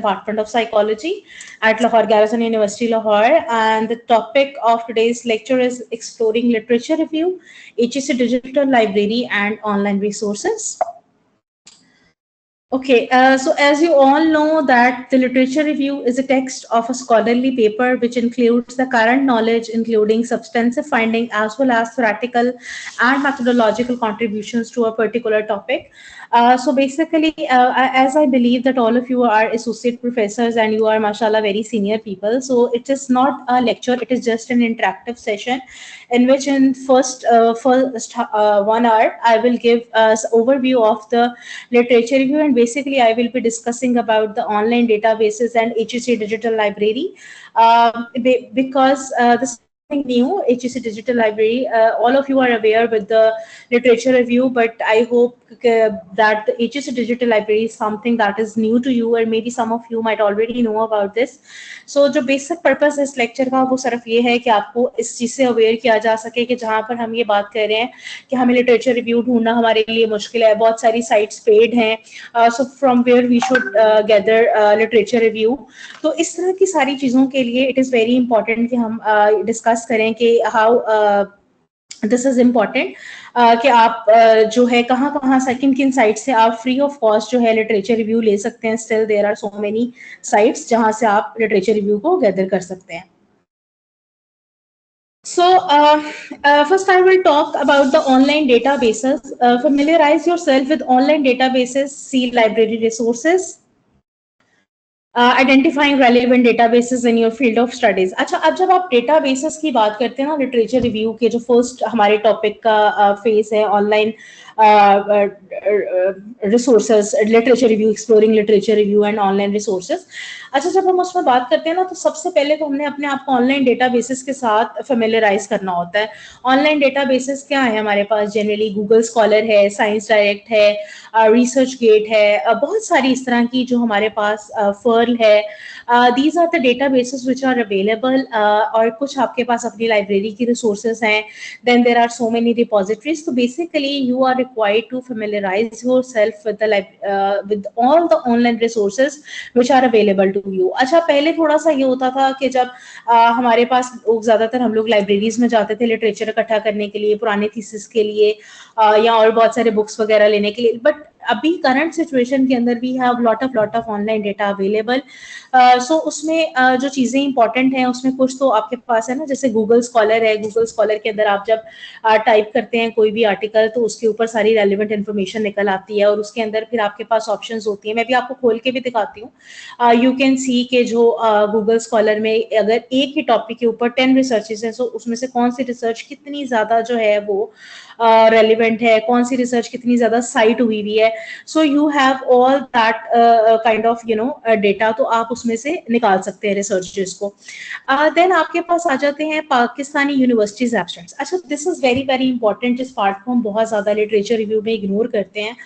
Department of Psychology at Lahore Garrison University, Lahore. And the topic of today's lecture is Exploring Literature Review, HEC Digital Library and Online Resources. Okay, so as you all know that the literature review is a text of a scholarly paper which includes the current knowledge, including substantive finding as well as theoretical and methodological contributions to a particular topic. So basically, as I believe that all of you are associate professors and you are, mashallah, very senior people. So it is not a lecture, it is just an interactive session in which in first 1 hour, I will give us overview of the literature review, and basically I will be discussing about the online databases and HEC Digital Library because this is something new, HEC Digital Library. All of you are aware with the literature review, but I hope that the HEC Digital Library is something that is new to you, or maybe some of you might already know about this. So जो basic purpose है इस lecture का वो सिर्फ ये है कि आपको इस चीज़ से अवेयर किया जा सके कि जहाँ पर हम ये बात कर रहे हैं कि हमें लिटरेचर रिव्यू ढूंढना हमारे लिए मुश्किल है, बहुत सारी साइट्स पेड हैं, so from where we should gather literature review. तो इस तरह की सारी चीज़ों के लिए इट इज़ वेरी इंपॉर्टेंट कि हम डिस्कस करें कि हाउ दिस इज इम्पॉर्टेंट कि आप जो है कहाँ से किन साइट से आप फ्री ऑफ कॉस्ट जो है लिटरेचर रिव्यू ले सकते हैं. Still there are so many sites जहां से आप लिटरेचर रिव्यू को गैदर कर सकते हैं. So first I will talk about the online databases. Familiarize yourself with online databases, see library resources, identifying relevant databases in your field of studies. अच्छा, अब जब आप डेटाबेसेस की बात करते हैं ना लिटरेचर रिव्यू के, जो फर्स्ट हमारे टॉपिक का फेज है online resources, literature review, exploring literature review and online resources. अच्छा, जब हम उसमें बात करते हैं ना तो सबसे पहले तो हमने अपने आप को ऑनलाइन डेटाबेसेस के साथ फेमिलियराइज करना होता है. ऑनलाइन डेटाबेसेस क्या है हमारे पास? जनरली गूगल स्कॉलर है, साइंस डायरेक्ट है, रिसर्च गेट है, बहुत सारी इस तरह की जो हमारे पास फर्ल है. These are the databases which are available, और कुछ आपके पास अपनी लाइब्रेरी की रिसोर्सेज हैं. Then there are so many repositories. तो basically you are required to familiarize yourself with all the online resources which are available to you. अच्छा, पहले थोड़ा सा ये होता था कि जब हमारे पास ज्यादातर हम लोग लाइब्रेरीज में जाते थे लिटरेचर इकट्ठा करने के लिए, पुराने थीसिस के लिए, या और बहुत सारे बुक्स वगैरह लेने के लिए. बट अभी करंट सिचुएशन के अंदर we have lot of online data available. So उसमें जो चीजें इंपॉर्टेंट हैं उसमें कुछ तो आपके पास है ना, जैसे गूगल स्कॉलर है. गूगल स्कॉलर के अंदर आप जब टाइप करते हैं कोई भी आर्टिकल तो उसके ऊपर सारी रेलिवेंट इन्फॉर्मेशन निकल आती है, और उसके अंदर फिर आपके पास ऑप्शंस होती है. मैं भी आपको खोल के भी दिखाती हूँ. यू कैन सी के जो गूगल स्कॉलर में अगर एक ही टॉपिक के ऊपर 10 रिसर्चेस हैं, सो उसमें से कौन सी रिसर्च कितनी ज्यादा जो है वो रेलिवेंट है, कौन सी रिसर्च कितनी ज्यादा साइट हुई हुई है. So you have all that kind of data, तो आप उसमें से निकाल सकते हैं रिसर्चेस को. देन आपके पास आ जाते हैं पाकिस्तानी यूनिवर्सिटीज एब्स्ट्रैक्ट्स. अच्छा, this is very very important, जिस पार्ट को हम बहुत ज्यादा लिटरेचर रिव्यू में इग्नोर करते हैं.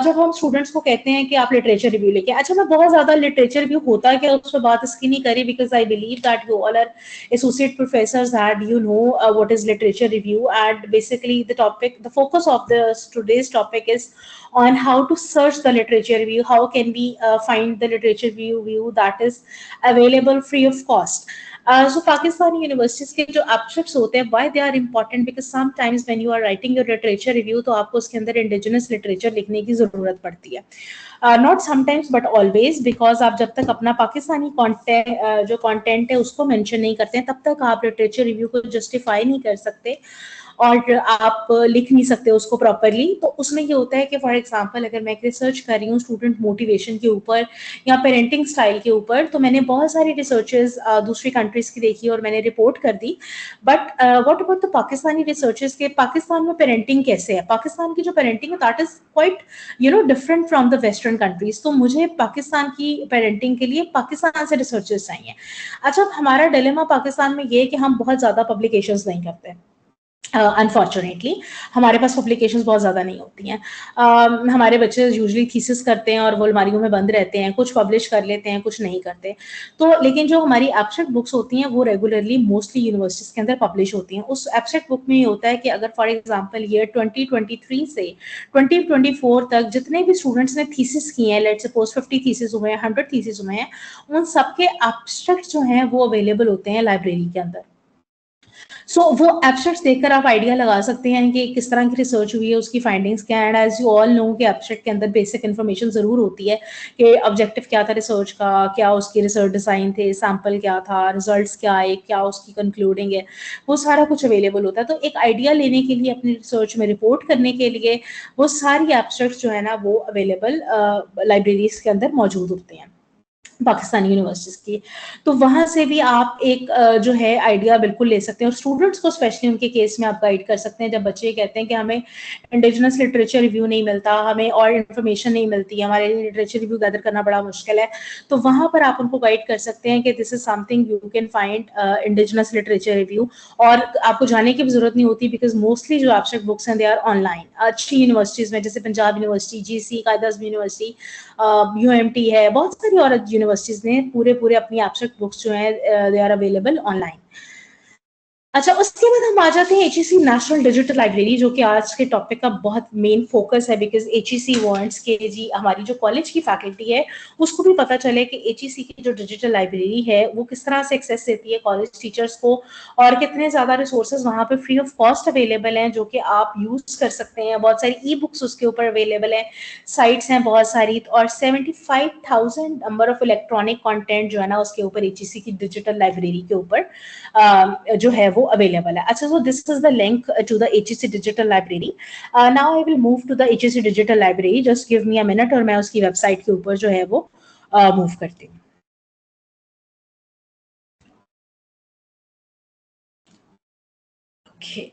जब हम स्टूडेंट्स को कहते हैं कि आप लिटरेचर रिव्यू लेके, अच्छा मैं बहुत ज्यादा लिटरेचर रिव्यू होता है क्या उस पर बात इसकी नहीं करी, because I believe that you all are associate professors and you know what is literature review. And basically the focus of the today's topic is on how to search the literature review, how can we find the literature review that is available free of cost. So Pakistani universities के जो abstracts होते हैं, why they are important, because sometimes when you are writing your literature review तो आपको उसके अंदर indigenous literature लिखने की जरूरत पड़ती है. Not sometimes but always, because आप जब तक अपना पाकिस्तानी content जो content है उसको mention नहीं करते हैं तब तक आप literature review को justify नहीं कर सकते और आप लिख नहीं सकते उसको प्रॉपरली. तो उसमें ये होता है कि फॉर एग्जांपल अगर मैं रिसर्च कर रही हूँ स्टूडेंट मोटिवेशन के ऊपर या पेरेंटिंग स्टाइल के ऊपर, तो मैंने बहुत सारी रिसर्चेस दूसरी कंट्रीज की देखी और मैंने रिपोर्ट कर दी. But what about the Pakistani researches के पाकिस्तान में पेरेंटिंग कैसे है, पाकिस्तान की जो पेरेंटिंग है that is quite different from the western countries. तो मुझे पाकिस्तान की पेरेंटिंग के लिए पाकिस्तान से रिसर्चेस चाहिए. अच्छा, हमारा डिलेमा पाकिस्तान में ये है कि हम बहुत ज्यादा पब्लिकेशंस नहीं करते. अनफॉर्चुनेटली हमारे पास पब्लिकेशंस बहुत ज़्यादा नहीं होती हैं। हमारे बच्चे यूजुअली थीसिस करते हैं और वो अलमारियों में बंद रहते हैं, कुछ पब्लिश कर लेते हैं, कुछ नहीं करते। तो लेकिन जो हमारी एब्स्ट्रैक्ट बुक्स होती हैं, वो रेगुलरली मोस्टली यूनिवर्सिटीज़ के अंदर पब्लिश होती हैं। उस एब्स्ट्रैक्ट बुक में ये होता है कि अगर फॉर एग्ज़ाम्पल ईयर 2023 से 2024 तक जितने भी स्टूडेंट्स ने थीसिस किए हैं, लेट्स सपोज़ 50 थीसिस हुए हैं, 100 थीसिस हुए हैं, उन सबके एब्स्ट्रैक्ट जो हैं, वो अवेलेबल होते हैं लाइब्रेरी के अंदर। सो वो एब्स्ट्रैक्ट्स देखकर आप आइडिया लगा सकते हैं कि किस तरह की रिसर्च हुई है, उसकी फाइंडिंग्स क्या है। And as you all know कि एब्स्ट्रैक्ट के अंदर बेसिक इन्फॉर्मेशन ज़रूर होती है कि ऑब्जेक्टिव क्या था रिसर्च का, क्या उसके रिसर्च डिज़ाइन थे, सैम्पल क्या था, रिजल्ट्स क्या आए, क्या उसकी कंक्लूडिंग है, वो सारा कुछ अवेलेबल होता है। तो एक आइडिया लेने के लिए, अपनी रिसर्च में रिपोर्ट करने के लिए, वो सारी एब्स्ट्रैक्ट्स जो है ना, वो अवेलेबल लाइब्रेरीज के अंदर मौजूद होते हैं पाकिस्तानी यूनिवर्सिटीज़ की। तो वहाँ से भी आप एक जो है आइडिया बिल्कुल ले सकते हैं, और स्टूडेंट्स को स्पेशली उनके केस में आप गाइड कर सकते हैं जब बच्चे कहते हैं कि हमें इंडिजिनस लिटरेचर रिव्यू नहीं मिलता, हमें और इन्फॉर्मेशन नहीं मिलती, हमारे लिए लिटरेचर रिव्यू गैदर करना बड़ा मुश्किल है। तो वहाँ पर आप उनको गाइड कर सकते हैं कि this is something you can find indigenous literature review, और आपको जाने की भी जरूरत नहीं होती, बिकॉज मोस्टली जो एब्स्ट्रैक्ट बुक्स हैं दे आर ऑनलाइन। अच्छी यूनिवर्सिटीज़ में, जैसे पंजाब यूनिवर्सिटी, GC, कायद अज़म यूनिवर्सिटी, UMT है, बहुत सारी और यूनिवर्सिटीज ने पूरे अपनी एब्स्ट्रैक्ट बुक्स जो है दे आर अवेलेबल ऑनलाइन। अच्छा, उसके बाद हम आ जाते हैं HEC नेशनल डिजिटल लाइब्रेरी, जो कि आज के टॉपिक का बहुत मेन फोकस है, बिकॉज HEC वांट्स के जी हमारी जो कॉलेज की फैकल्टी है उसको भी पता चले कि HEC की जो डिजिटल लाइब्रेरी है वो किस तरह से एक्सेस देती है कॉलेज टीचर्स को, और कितने ज़्यादा रिसोर्सेज वहाँ पे फ्री ऑफ कॉस्ट अवेलेबल हैं जो कि आप यूज़ कर सकते हैं। बहुत सारी ई बुक्स उसके ऊपर अवेलेबल हैं, साइट्स हैं बहुत सारी, और 75,000 नंबर ऑफ इलेक्ट्रॉनिक कंटेंट जो है ना उसके ऊपर HEC की डिजिटल लाइब्रेरी के ऊपर जो है वो अवेलेबल है। अच्छा, so this is the link to the HEC digital library. Now I will move to the HEC digital library, just give me a minute, और मैं उसकी वेबसाइट के ऊपर जो है वो मूव करती हूँ। Okay.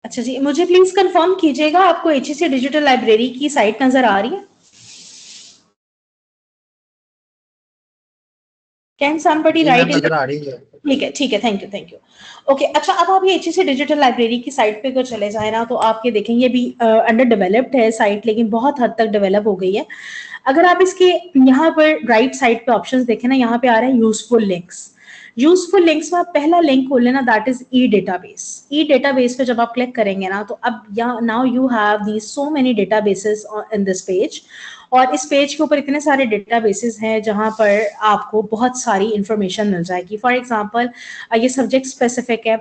अच्छा जी, मुझे प्लीज कंफर्म कीजिएगा, आपको HEC डिजिटल लाइब्रेरी की साइट नजर आ रही है? कैन समबडी जी राइट मैम, इन? नजर आ रही है। ठीक है, ठीक है, thank you, thank you. Okay, अच्छा, अब आप ये HEC डिजिटल लाइब्रेरी की साइट पे अगर चले जाए ना, तो आप ये देखेंगे अभी अंडर डेवलप्ड है साइट, लेकिन बहुत हद तक डेवलप हो गई है। अगर आप इसके यहाँ पर राइट साइड पे ऑप्शंस देखें ना, यहाँ पे आ रहे हैं यूजफुल लिंक्स। यूजफुल लिंक्स में आप पहला लिंक खोल लेना, that is E database. E database पे जब आप क्लिक करेंगे ना, तो अब यहाँ now you have the so many databases in this page, और इस पेज के ऊपर इतने सारे डेटाबेसेस हैं जहां पर आपको बहुत सारी इंफॉर्मेशन मिल जाएगी। फॉर एग्जांपल, ये सब्जेक्ट स्पेसिफिक है,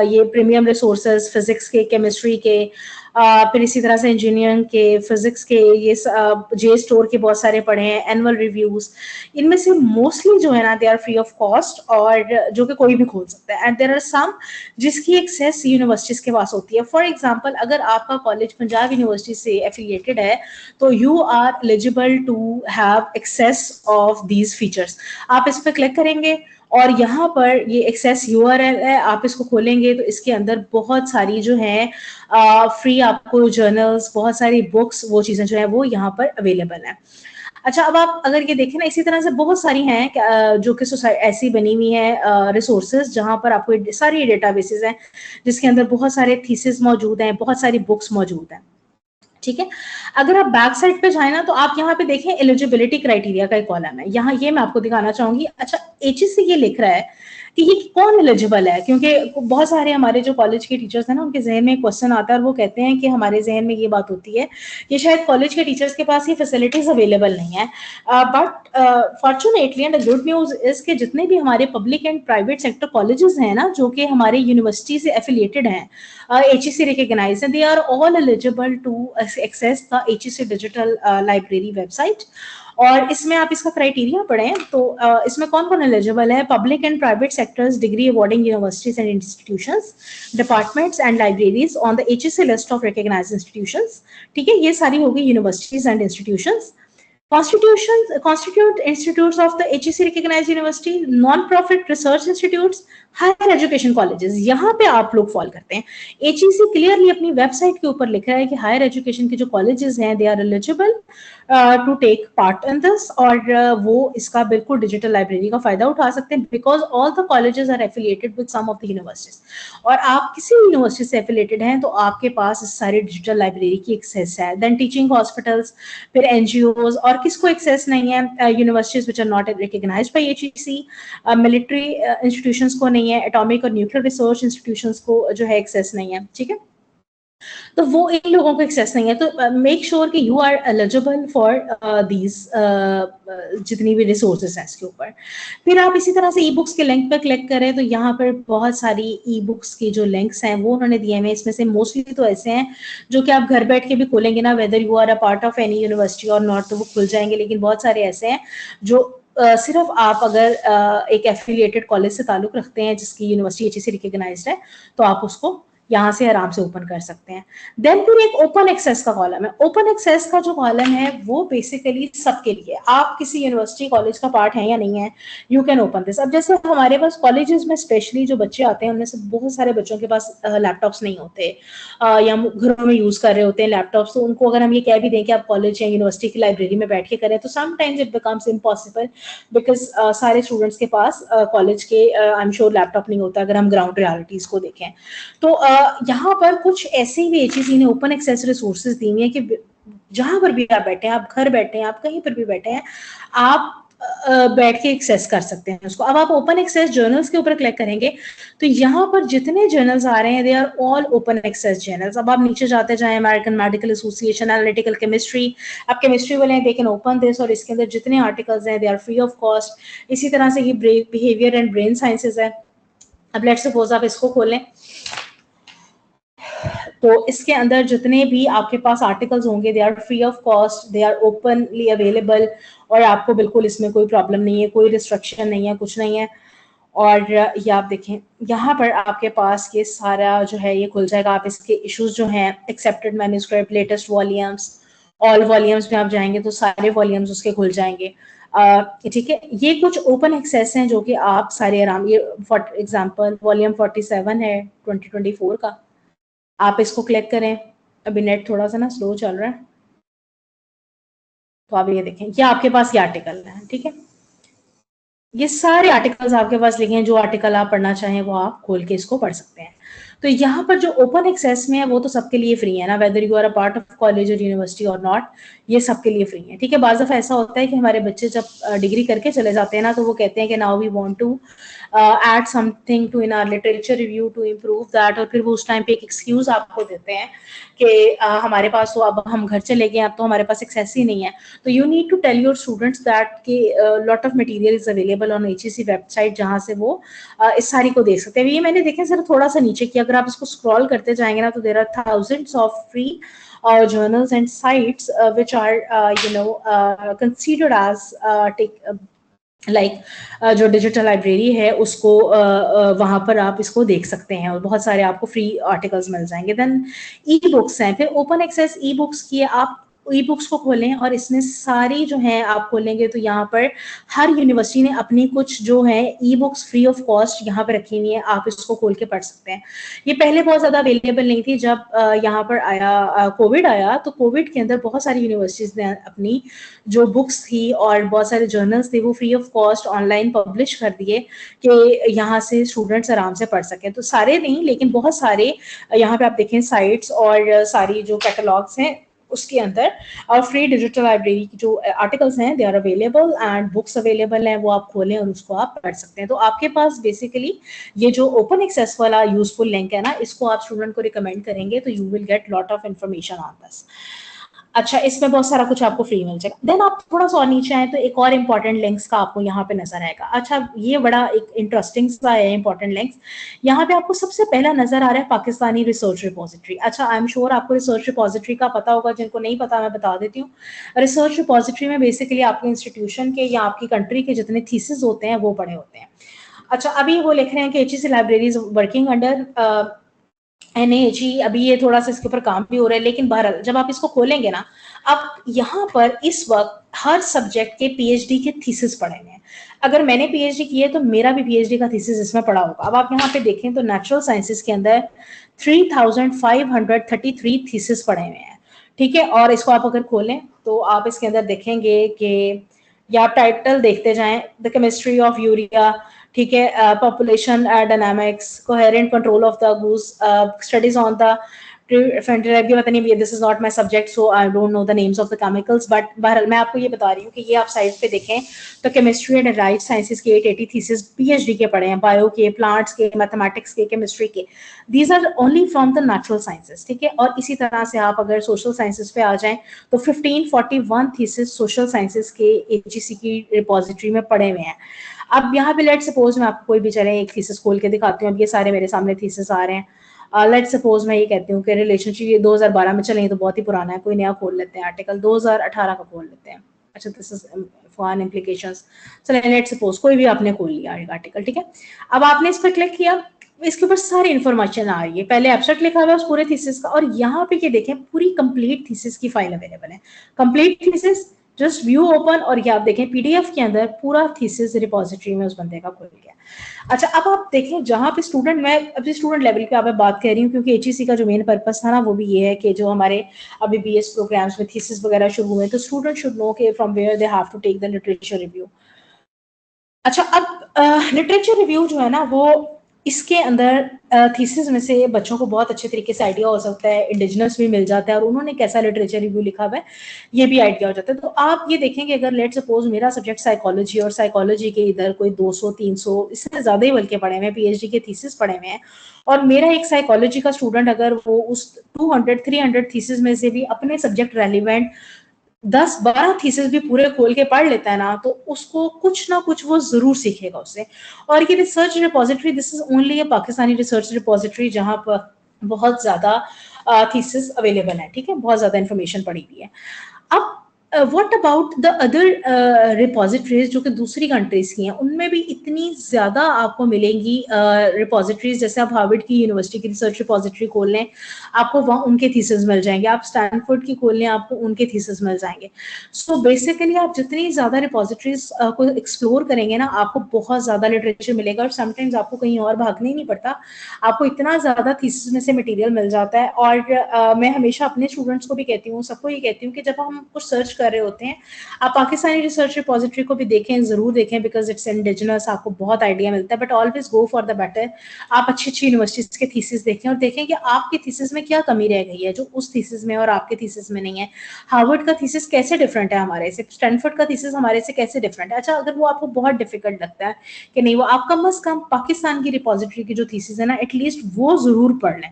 ये प्रीमियम रिसोर्सेज फिजिक्स के, केमिस्ट्री के, फिर इसी तरह से इंजीनियरिंग के, फिजिक्स के, ये जे स्टोर के बहुत सारे पढ़े हैं, एनुअल रिव्यूज। इनमें से मोस्टली जो है ना they are free of cost, और जो कि कोई भी खोल सकता है। एंड देयर आर सम जिसकी एक्सेस यूनिवर्सिटीज के पास होती है। फॉर एग्जांपल, अगर आपका कॉलेज पंजाब यूनिवर्सिटी से एफिलिएटेड है, तो you are eligible to have access of these features. आप इस पर क्लिक करेंगे, और यहाँ पर ये एक्सेस URL है, आप इसको खोलेंगे तो इसके अंदर बहुत सारी जो है फ्री आपको जर्नल्स, बहुत सारी बुक्स, वो चीज़ें जो है वो यहाँ पर अवेलेबल है। अच्छा, अब आप अगर ये देखें ना, इसी तरह से बहुत सारी हैं जो कि ऐसी बनी हुई हैं रिसोर्सेज, जहां पर आपको सारी डेटाबेसेस हैं जिसके अंदर बहुत सारे थीसिस मौजूद हैं, बहुत सारी बुक्स मौजूद हैं। ठीक है, अगर आप बैक साइड पे जाए ना, तो आप यहाँ पे देखें एलिजिबिलिटी क्राइटेरिया का एक कॉलम है, यहाँ ये मैं आपको दिखाना चाहूंगी। अच्छा, HEC ये लिख रहा है कि ये कौन एलिजिबल है, क्योंकि बहुत सारे हमारे जो कॉलेज के टीचर्स हैं ना, उनके जहन में क्वेश्चन आता है, और वो कहते हैं कि हमारे जहन में ये बात होती है कि शायद कॉलेज के टीचर्स के पास ये फैसिलिटीज अवेलेबल नहीं है। But fortunately and good news is के जितने भी हमारे public and private sector colleges हैं ना, जो कि हमारे यूनिवर्सिटी से एफिलिएटेड हैं, HEC recognised, they are all eligible to access the HEC digital library website. और इसमें आप इसका क्राइटेरिया पढ़ें तो इसमें कौन कौन एलिजिबल है: public and private sectors degree awarding universities and institutions, departments and libraries on the HEC list of recognised institutions. ठीक है, ये सारी होगी universities and institutions. constitute institutes of the HEC recognized university, non-profit research institutes, higher education colleges, यहाँ पे आप लोग fall करते हैं। HEC क्लियरली अपनी वेबसाइट के ऊपर लिख रहा है कि हायर एजुकेशन के जो कॉलेजेस हैं they are eligible to take part in this, और वो इसका बिल्कुल डिजिटल लाइब्रेरी का फायदा उठा सकते हैं, because all the colleges are affiliated with some of the universities, और आप किसी यूनिवर्सिटी से एफिलिएटेड हैं तो आपके पास इस सारी डिजिटल लाइब्रेरी की एक्सेस है। देन टीचिंग हॉस्पिटल्स, फिर एनजीओज, और किसको एक्सेस नहीं है? Universities which are not recognised by HEC, military institutions को नहीं है, एटॉमिक और न्यूक्लियर रिसर्च इंस्टीट्यूशंस को जो है एक्सेस नहीं है, ठीक है, तो वो इन लोगों को एक्सेस नहीं है। तो मेक श्योर कि you are eligible for these जितनी भी रिसोर्सेज हैं इसके ऊपर। फिर आप इसी तरह से ई बुक्स के लिंक पे क्लिक करें तो यहाँ पर बहुत सारी ई बुक्स की जो लिंक्स हैं वो उन्होंने दिए हैं। इसमें से मोस्टली तो ऐसे हैं जो कि आप घर बैठ के भी खोलेंगे ना, whether you are a part of any university और नॉट, तो वो खुल जाएंगे। लेकिन बहुत सारे ऐसे हैं जो सिर्फ आप अगर एक एफिलिएटेड कॉलेज से ताल्लुक रखते हैं जिसकी यूनिवर्सिटी HEC रिकग्नाइज्ड है तो आप उसको यहाँ से आराम से ओपन कर सकते हैं। देन फिर एक ओपन एक्सेस का कॉलम है। ओपन एक्सेस का जो कॉलम है वो बेसिकली सबके लिए, आप किसी यूनिवर्सिटी कॉलेज का पार्ट है या नहीं है, यू कैन ओपन दिस। अब जैसे हमारे पास कॉलेजेस में स्पेशली जो बच्चे आते हैं उनमें से बहुत सारे बच्चों के पास लैपटॉप्स नहीं होते या घरों में यूज कर रहे होते हैं लैपटॉप्स, तो उनको अगर हम ये कह भी दें कि आप कॉलेज या यूनिवर्सिटी की लाइब्रेरी में बैठ के करें तो sometimes it becomes impossible, because सारे स्टूडेंट्स के पास कॉलेज के आई एम श्योर लैपटॉप नहीं होता अगर हम ग्राउंड रियलिटीज को देखें। तो यहाँ पर कुछ ऐसे भी HEC ने ओपन एक्सेस रिसोर्सेज दी है कि जहां पर भी आप बैठे हैं, आप घर बैठे हैं, आप कहीं पर भी बैठे हैं, आप बैठ के एक्सेस कर सकते हैं उसको। अब आप ओपन एक्सेस जर्नल्स के ऊपर क्लिक करेंगे तो यहाँ पर जितने जर्नल्स आ रहे हैं they are all open access journals. अब आप नीचे जाते जाएं, American medical association, analytical chemistry, आप केमिस्ट्री वाले हैं दे कैन ओपन दिस, और इसके अंदर जितने आर्टिकल्स हैं they are free of cost. इसी तरह से ये बिहेवियर एंड ब्रेन साइंसेज है। अब लेट्स सपोज आप इसको खोलें तो इसके अंदर जितने भी आपके पास आर्टिकल्स होंगे they are free of cost, they are openly available, और आपको बिल्कुल इसमें कोई प्रॉब्लम नहीं है, कोई रिस्ट्रिक्शन नहीं है, कुछ नहीं है। और ये आप देखें यहाँ पर आपके पास ये सारा जो है ये खुल जाएगा। आप इसके इश्यूज जो हैं, accepted manuscript, latest volumes, all volumes में आप जाएंगे तो सारे वॉल्यूम्स उसके खुल जाएंगे, ठीक है। ये कुछ ओपन एक्सेस हैं जो कि आप सारे आराम, ये फॉर एग्जांपल वॉल्यूम 47 है 2024 का, आप इसको क्लिक करें। अभी नेट थोड़ा सा ना स्लो चल रहा है तो आप ये देखें, ये आपके पास ये आर्टिकल है, ठीक है, ये सारे आर्टिकल्स आपके पास लिखे हैं। जो आर्टिकल आप पढ़ना चाहें वो आप खोल के इसको पढ़ सकते हैं। तो यहाँ पर जो ओपन एक्सेस में है वो तो सबके लिए फ्री है ना, whether you are a part of college और यूनिवर्सिटी और नॉट, ये सबके लिए फ्री है, ठीक है। बाज़ दफ़ा ऐसा होता है कि हमारे बच्चे जब डिग्री करके चले जाते हैं ना तो वो कहते हैं कि now we want to add something to in our literature review to improve that, और फिर वो उस टाइम पे एक एक्सक्यूज आपको देते हैं कि हमारे पास तो अब हम घर चले गए, अब तो हमारे पास एक्सेस ही नहीं है। तो you need to tell your students that कि lot of material is available on HEC website, जहां से वो इस सारी को देख सकते हैं। ये मैंने देखें सर थोड़ा सा नीचे किया, अगर आप इसको स्क्रॉल करते जाएंगे ना तो there are thousands of free journals and sites which are considered as जो डिजिटल लाइब्रेरी है उसको वहां पर आप इसको देख सकते हैं और बहुत सारे आपको फ्री आर्टिकल्स मिल जाएंगे। देन ई बुक्स हैं, फिर ओपन एक्सेस ई बुक्स की आप ई बुक्स को खोलें और इसमें सारी जो है आप खोलेंगे तो यहाँ पर हर यूनिवर्सिटी ने अपनी कुछ जो है e books free of cost यहाँ पे रखी हुई है, आप इसको खोल के पढ़ सकते हैं। ये पहले बहुत ज्यादा अवेलेबल नहीं थी, जब यहाँ पर आया कोविड आया तो कोविड के अंदर बहुत सारी यूनिवर्सिटीज ने अपनी जो बुक्स थी और बहुत सारे जर्नल्स थे वो free of cost online publish कर दिए कि यहाँ से स्टूडेंट्स आराम से पढ़ सकें। तो सारे नहीं लेकिन बहुत सारे यहाँ पे आप देखें साइट्स और सारी जो कैटलॉग्स हैं उसके अंदर और फ्री डिजिटल लाइब्रेरी की जो आर्टिकल्स हैं they are available and books available हैं, वो आप खोलें और उसको आप पढ़ सकते हैं। तो आपके पास बेसिकली ये जो ओपन एक्सेस वाला यूजफुल लिंक है ना, इसको आप स्टूडेंट को रिकमेंड करेंगे तो you will get lot of information on this. अच्छा, इसमें बहुत सारा कुछ आपको फ्री मिल जाएगा। देन आप थोड़ा सा और नीचे आए तो एक और इंपॉर्टेंट लिंक्स का आपको यहाँ पे नजर आएगा। अच्छा, ये बड़ा एक इंटरेस्टिंग सा है इंपॉर्टेंट लिंक्स। यहाँ पे आपको सबसे पहला नजर आ रहा है पाकिस्तानी रिसर्च रिपोजिटरी। अच्छा, आई एम श्योर आपको रिसर्च रिपोजिटरी का पता होगा, जिनको नहीं पता मैं बता देती हूँ। रिसर्च रिपोजिटरी में बेसिकली आपके इंस्टीट्यूशन के या आपकी कंट्री के जितने थीसिस होते हैं वो पड़े होते हैं। अच्छा, अभी वो लिख रहे हैं कि HEC library is working under NAHE अभी ये थोड़ा सा इसके ऊपर काम भी हो रहा है, लेकिन बहरहाल जब आप इसको खोलेंगे ना, अब यहाँ पर इस वक्त हर सब्जेक्ट के PhD के थीसिस पड़े हुए हैं। अगर मैंने PhD की है तो मेरा भी PhD का थीसिस इसमें पड़ा होगा। अब आप यहाँ पे देखें तो नेचुरल साइंसेस के अंदर 3533 थीसिस पड़े हुए हैं, ठीक है। और इसको आप अगर खोलें तो आप इसके अंदर देखेंगे कि या आप टाइटल देखते जाएं, द केमिस्ट्री ऑफ यूरिया, ठीक है, population dynamics, coherent control of the goose, studies on the पता नहीं, this is not my subject so I don't know the names of the chemicals, but बहरहाल मैं आपको ये बता रही हूँ कि ये आप साइड पे देखें तो केमिस्ट्री एंड अप्लाइड साइंसेज के 880 थीसिस PhD के पढ़े हैं, बायो के, प्लांट्स के, मैथमेटिक्स के, केमिस्ट्री के, these are only from the natural sciences, ठीक है। और इसी तरह से आप अगर सोशल साइंसेज पे आ जाएं तो 1541 थीसिस सोशल साइंसेज के AGC की रिपोजिटरी में पड़े हुए हैं। अब यहाँ पे लेट सपोज मैं आपको कोई भी चले एक थीसिस खोल के दिखाती हूँ, अब ये सारे मेरे सामने थीसिस आ रहे हैं। लेट सपोज मैं ये कहती हूँ कि रिलेशनशिप ये 2012 में चले, तो बहुत ही पुराना है, कोई नया खोल लेते हैं, आर्टिकल 2018 का खोल लेते हैं। अच्छा, दिस इज फॉर इम्प्लीकेशंस। चले लेट सपोज कोई भी आपने खोल लिया आर्टिकल, ठीक है। अब आपने इस पर क्लिक किया, इसके ऊपर सारी इन्फॉर्मेशन आ रही है, पहले एब्स्ट्रैक्ट लिखा हुआ है उस पूरे थीसिस का, और यहाँ पे ये देखें पूरी कंप्लीट थीसिस की फाइल अवेलेबल है। Complete thesis, just view open, और ये आप देखें PDF के अंदर पूरा थीसिस रिपोजिटरी में उस बंदे का खुल गया। अच्छा, अब आप देखें जहाँ पे स्टूडेंट, मैं अभी स्टूडेंट लेवल पे आप बात कर रही हूँ क्योंकि HEC का जो मेन पर्पस था ना वो भी ये है कि जो हमारे अभी BS प्रोग्राम्स में थीसिस वगैरह शुरू हुए तो स्टूडेंट शुड नो के from where they have to take the literature review. अच्छा, अब लिटरेचर रिव्यू जो है ना वो इसके अंदर थीसिस में से बच्चों को बहुत अच्छे तरीके से आइडिया हो सकता है, इंडिजिनस भी मिल जाता है और उन्होंने कैसा लिटरेचर रिव्यू लिखा हुआ है ये भी आइडिया हो जाता है। तो आप ये देखेंगे अगर लेट सपोज मेरा सब्जेक्ट साइकोलॉजी और साइकोलॉजी के इधर कोई 200-300 इससे ज्यादा ही बल्कि पढ़े हुए हैं, PhD के थीसिस पढ़े हुए हैं, और मेरा एक साइकोलॉजी का स्टूडेंट अगर वो उस 200-300 थीसिस में से भी अपने सब्जेक्ट रेलिवेंट 10-12 थीसिस भी पूरे खोल के पढ़ लेता है ना, तो उसको कुछ ना कुछ वो जरूर सीखेगा उससे। और ये research repository, this is only a Pakistani research repository जहां पर बहुत ज्यादा थीसिस अवेलेबल है, ठीक है, बहुत ज्यादा इंफॉर्मेशन पड़ी हुई है। अब what about the other repositories जो कि दूसरी कंट्रीज की हैं, उनमें भी इतनी ज्यादा आपको मिलेंगी रिपोजिटरीज, जैसे आप हार्वर्ड की यूनिवर्सिटी की रिसर्च रिपोजिटरी खोल लें आपको वहाँ उनके थीसिस मिल जाएंगे, आप स्टैनफोर्ड की खोल लें आपको उनके थीसिस मिल जाएंगे। सो बेसिकली आप जितनी ज्यादा रिपोजिटरीज को एक्सप्लोर करेंगे ना आपको बहुत ज्यादा लिटरेचर मिलेगा, और समटाइम्स आपको कहीं और भागने ही नहीं पड़ता, आपको इतना ज्यादा थीसिस में से मटेरियल मिल जाता है। और मैं हमेशा अपने स्टूडेंट्स को भी कहती हूँ, सबको ये कहती हूँ कि जब हम कुछ सर्च कर रहे होते हैं आप पाकिस्तानी रिसर्च रिपोजिटरी को भी देखें, जरूर देखें, बिकॉज इट्स इंडिजिनस, आपको बहुत आइडिया मिलता है, but always go for the better. आप अच्छी अच्छी यूनिवर्सिटीज के थीसिस देखें और देखें कि आपके थीसिस में क्या कमी रह गई है जो उस थीसिस में और आपके थीसिस में नहीं है। हार्वर्ड का थीसिस कैसे डिफरेंट है हमारे से, स्टैनफोर्ड का थीसिस हमारे से कैसे डिफरेंट है। अच्छा, अगर वो आपको बहुत डिफिकल्ट लगता है कि नहीं, वो आप कम अज कम पाकिस्तान की रिपोजिटरी की जो थीसिस है ना एटलीस्ट वो जरूर पढ़ लें,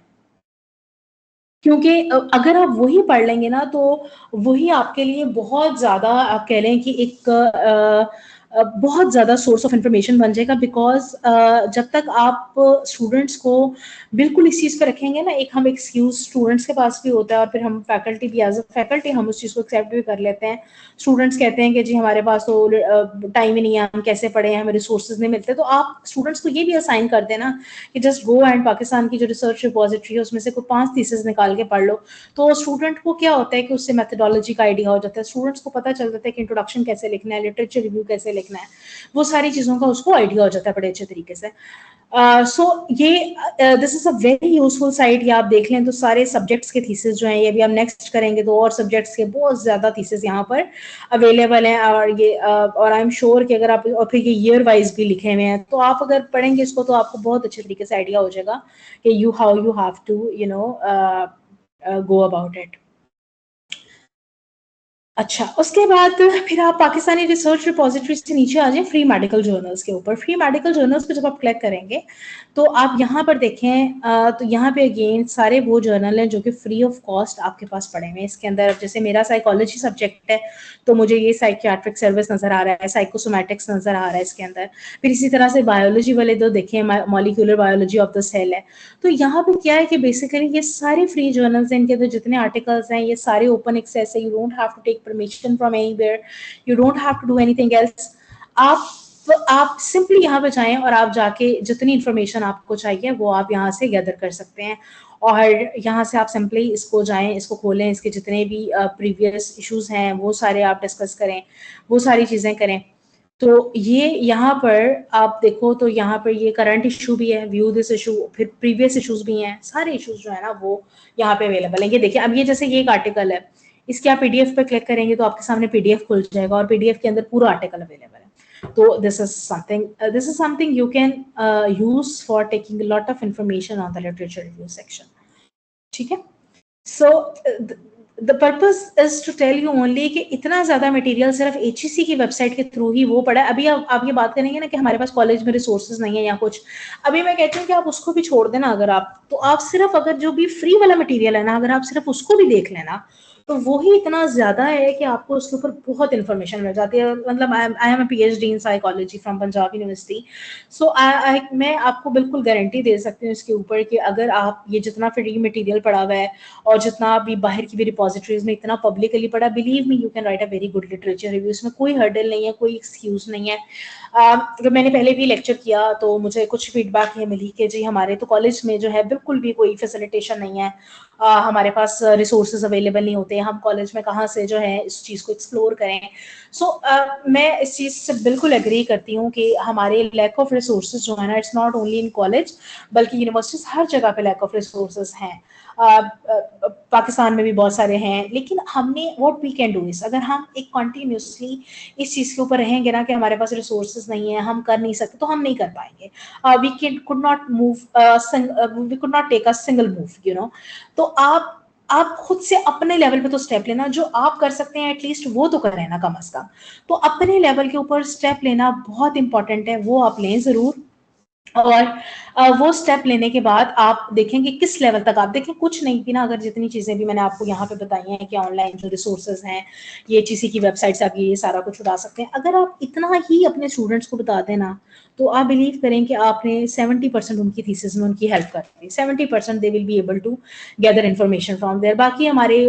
क्योंकि अगर आप वही पढ़ लेंगे ना तो वही आपके लिए बहुत ज्यादा, आप कह लें कि एक बहुत ज्यादा सोर्स ऑफ इंफॉर्मेशन बन जाएगा। बिकॉज जब तक आप स्टूडेंट्स को बिल्कुल इस चीज पे रखेंगे ना, एक हम एक्सक्यूज स्टूडेंट्स के पास भी होता है और फिर हम फैकल्टी भी एज अ फैकल्टी हम उस चीज को एक्सेप्ट भी कर लेते हैं। स्टूडेंट्स कहते हैं कि जी हमारे पास तो टाइम ही नहीं है, हम कैसे पढ़े, हमें रिसोर्सेज नहीं मिलते, तो आप स्टूडेंट्स को ये भी असाइन कर देना कि जस्ट गो एंड पाकिस्तान की जो रिसर्च रिपोजिटरी है उसमें से कोई 5 थीसिस निकाल के पढ़ लो। तो स्टूडेंट को क्या होता है कि उससे मेथोडोलॉजी का आइडिया हो जाता है, स्टूडेंट्स को पता चल जाता है कि इंट्रोडक्शन कैसे लिखना है, लिटरेचर रिव्यू कैसे लिखना है, वो सारी चीजों का उसको आइडिया हो जाता है बड़े अच्छे तरीके से। सो ये this is a very useful site, ये आप देख लें तो सारे सब्जेक्ट्स के थीसिस जो हैं, ये भी हम नेक्स्ट करेंगे तो और सब्जेक्ट्स के बहुत ज्यादा थीसिस यहाँ पर अवेलेबल हैं। और ये और आई एम श्योर कि अगर आप, और फिर ये ईयर वाइज भी लिखे हुए हैं, तो आप अगर पढ़ेंगे इसको तो आपको बहुत अच्छे तरीके से आइडिया हो जाएगा कि you how you have to go about it. अच्छा, उसके बाद फिर आप पाकिस्तानी रिसर्च रिपोजिटरी से नीचे आ जाए फ्री मेडिकल जर्नल्स के ऊपर। फ्री मेडिकल जर्नल्स पे जब आप क्लिक करेंगे तो आप यहाँ पर देखें तो यहाँ पे अगेन सारे वो जर्नल हैं जो कि फ्री ऑफ कॉस्ट आपके पास पड़े हुए हैं। इसके अंदर जैसे मेरा साइकोलॉजी सब्जेक्ट है तो मुझे ये साइकियाट्रिक सर्विस नजर आ रहा है, साइकोसोमैटिक्स नजर आ रहा है इसके अंदर। फिर इसी तरह से बायोलॉजी वाले तो देखें molecular biology of the cell है। तो यहाँ पे क्या है कि बेसिकली ये सारे फ्री जर्नल्स हैं, इनके अंदर जितने आर्टिकल्स हैं ये सारे ओपन एक्सेस है, you don't have to take permission from anywhere, you don't have to do anything else। आप सिंपली यहाँ पे जाएं और आप जाके जितनी इंफॉर्मेशन आपको चाहिए वो आप यहाँ से गैदर कर सकते हैं। और यहाँ से आप सिंपली इसको जाएं, इसको खोलें, इसके जितने भी प्रीवियस इश्यूज हैं वो सारे आप डिस्कस करें, वो सारी चीज़ें करें। तो ये यहाँ पर आप देखो तो यहाँ पर ये करंट इशू भी है, व्यू दिस इशू, फिर प्रीवियस इश्यूज भी हैं, सारे इश्यूज जो है ना वो यहाँ पे अवेलेबल है। ये देखिए, अब ये जैसे ये एक आर्टिकल है, इसके आप पीडीएफ पे क्लिक करेंगे तो आपके सामने पीडीएफ खुल जाएगा और पीडीएफ के अंदर पूरा आर्टिकल अवेलेबल है। तो this is something you can use for taking lot of information on the literature review section, ठीक है। So the purpose is to tell you only कि इतना ज्यादा मटेरियल सिर्फ एचईसी की वेबसाइट के थ्रू ही वो पड़ा है। अभी आप ये बात करेंगे ना कि हमारे पास कॉलेज में रिसोर्सेज नहीं है या कुछ, अभी मैं कहती हूँ कि आप उसको भी छोड़ देना। अगर आप तो आप सिर्फ अगर जो भी फ्री वाला मटेरियल है ना, अगर आप सिर्फ उसको भी देख लेना तो वो ही इतना ज्यादा है कि आपको उसके ऊपर बहुत इन्फॉर्मेशन मिल जाती है। मतलब I am a PhD in psychology from Punjab University, so मैं आपको बिल्कुल गारंटी दे सकती हूँ इसके ऊपर कि अगर आप ये जितना फ्री मटेरियल पड़ा हुआ है और जितना भी बाहर की भी रिपोजिटरीज में इतना पब्लिकली पड़ा, believe me you can write a very good literature review. इसमें कोई हर्डल नहीं है, कोई एक्सक्यूज नहीं है। जब मैंने पहले भी लेक्चर किया तो मुझे कुछ फीडबैक ये मिली कि जी हमारे तो कॉलेज में जो है बिल्कुल भी कोई फैसिलिटेशन नहीं है, हमारे पास रिसोर्सेज अवेलेबल नहीं होते, हम कॉलेज में कहाँ से जो है इस चीज़ को एक्सप्लोर करें। सो मैं इस चीज़ से बिल्कुल एग्री करती हूँ कि हमारे लैक ऑफ रिसोर्सेज जो है ना, it's not only in college बल्कि यूनिवर्सिटीज हर जगह पे लैक ऑफ रिसोर्सेज हैं। पाकिस्तान में भी बहुत सारे हैं, लेकिन हमने what we can do is, अगर हम एक कॉन्टिन्यूसली इस चीज़ के ऊपर रहेंगे ना कि हमारे पास रिसोर्सेज नहीं है, हम कर नहीं सकते, तो हम नहीं कर पाएंगे। We could not move, we could not take a single move, you know. तो आप खुद से अपने लेवल पे तो स्टेप लेना, जो आप कर सकते हैं एटलीस्ट वो तो करें ना कम से कम। तो अपने लेवल के ऊपर स्टेप लेना बहुत इंपॉर्टेंट है, वो आप लें जरूर। और वो स्टेप लेने के बाद आप देखेंगे किस लेवल तक आप देखें, कुछ नहीं भी ना, अगर जितनी चीजें भी मैंने आपको यहाँ पे बताई हैं कि ऑनलाइन जो रिसोर्सेज हैं, ये एचईसी की वेबसाइट से आप ये सारा कुछ उठा सकते हैं, अगर आप इतना ही अपने स्टूडेंट्स को बता देना तो आप बिलीव करें कि आपने 70% उनकी थीसिस में उनकी हेल्प कर दी। 70% they will be able to gather information from there. बाकी हमारे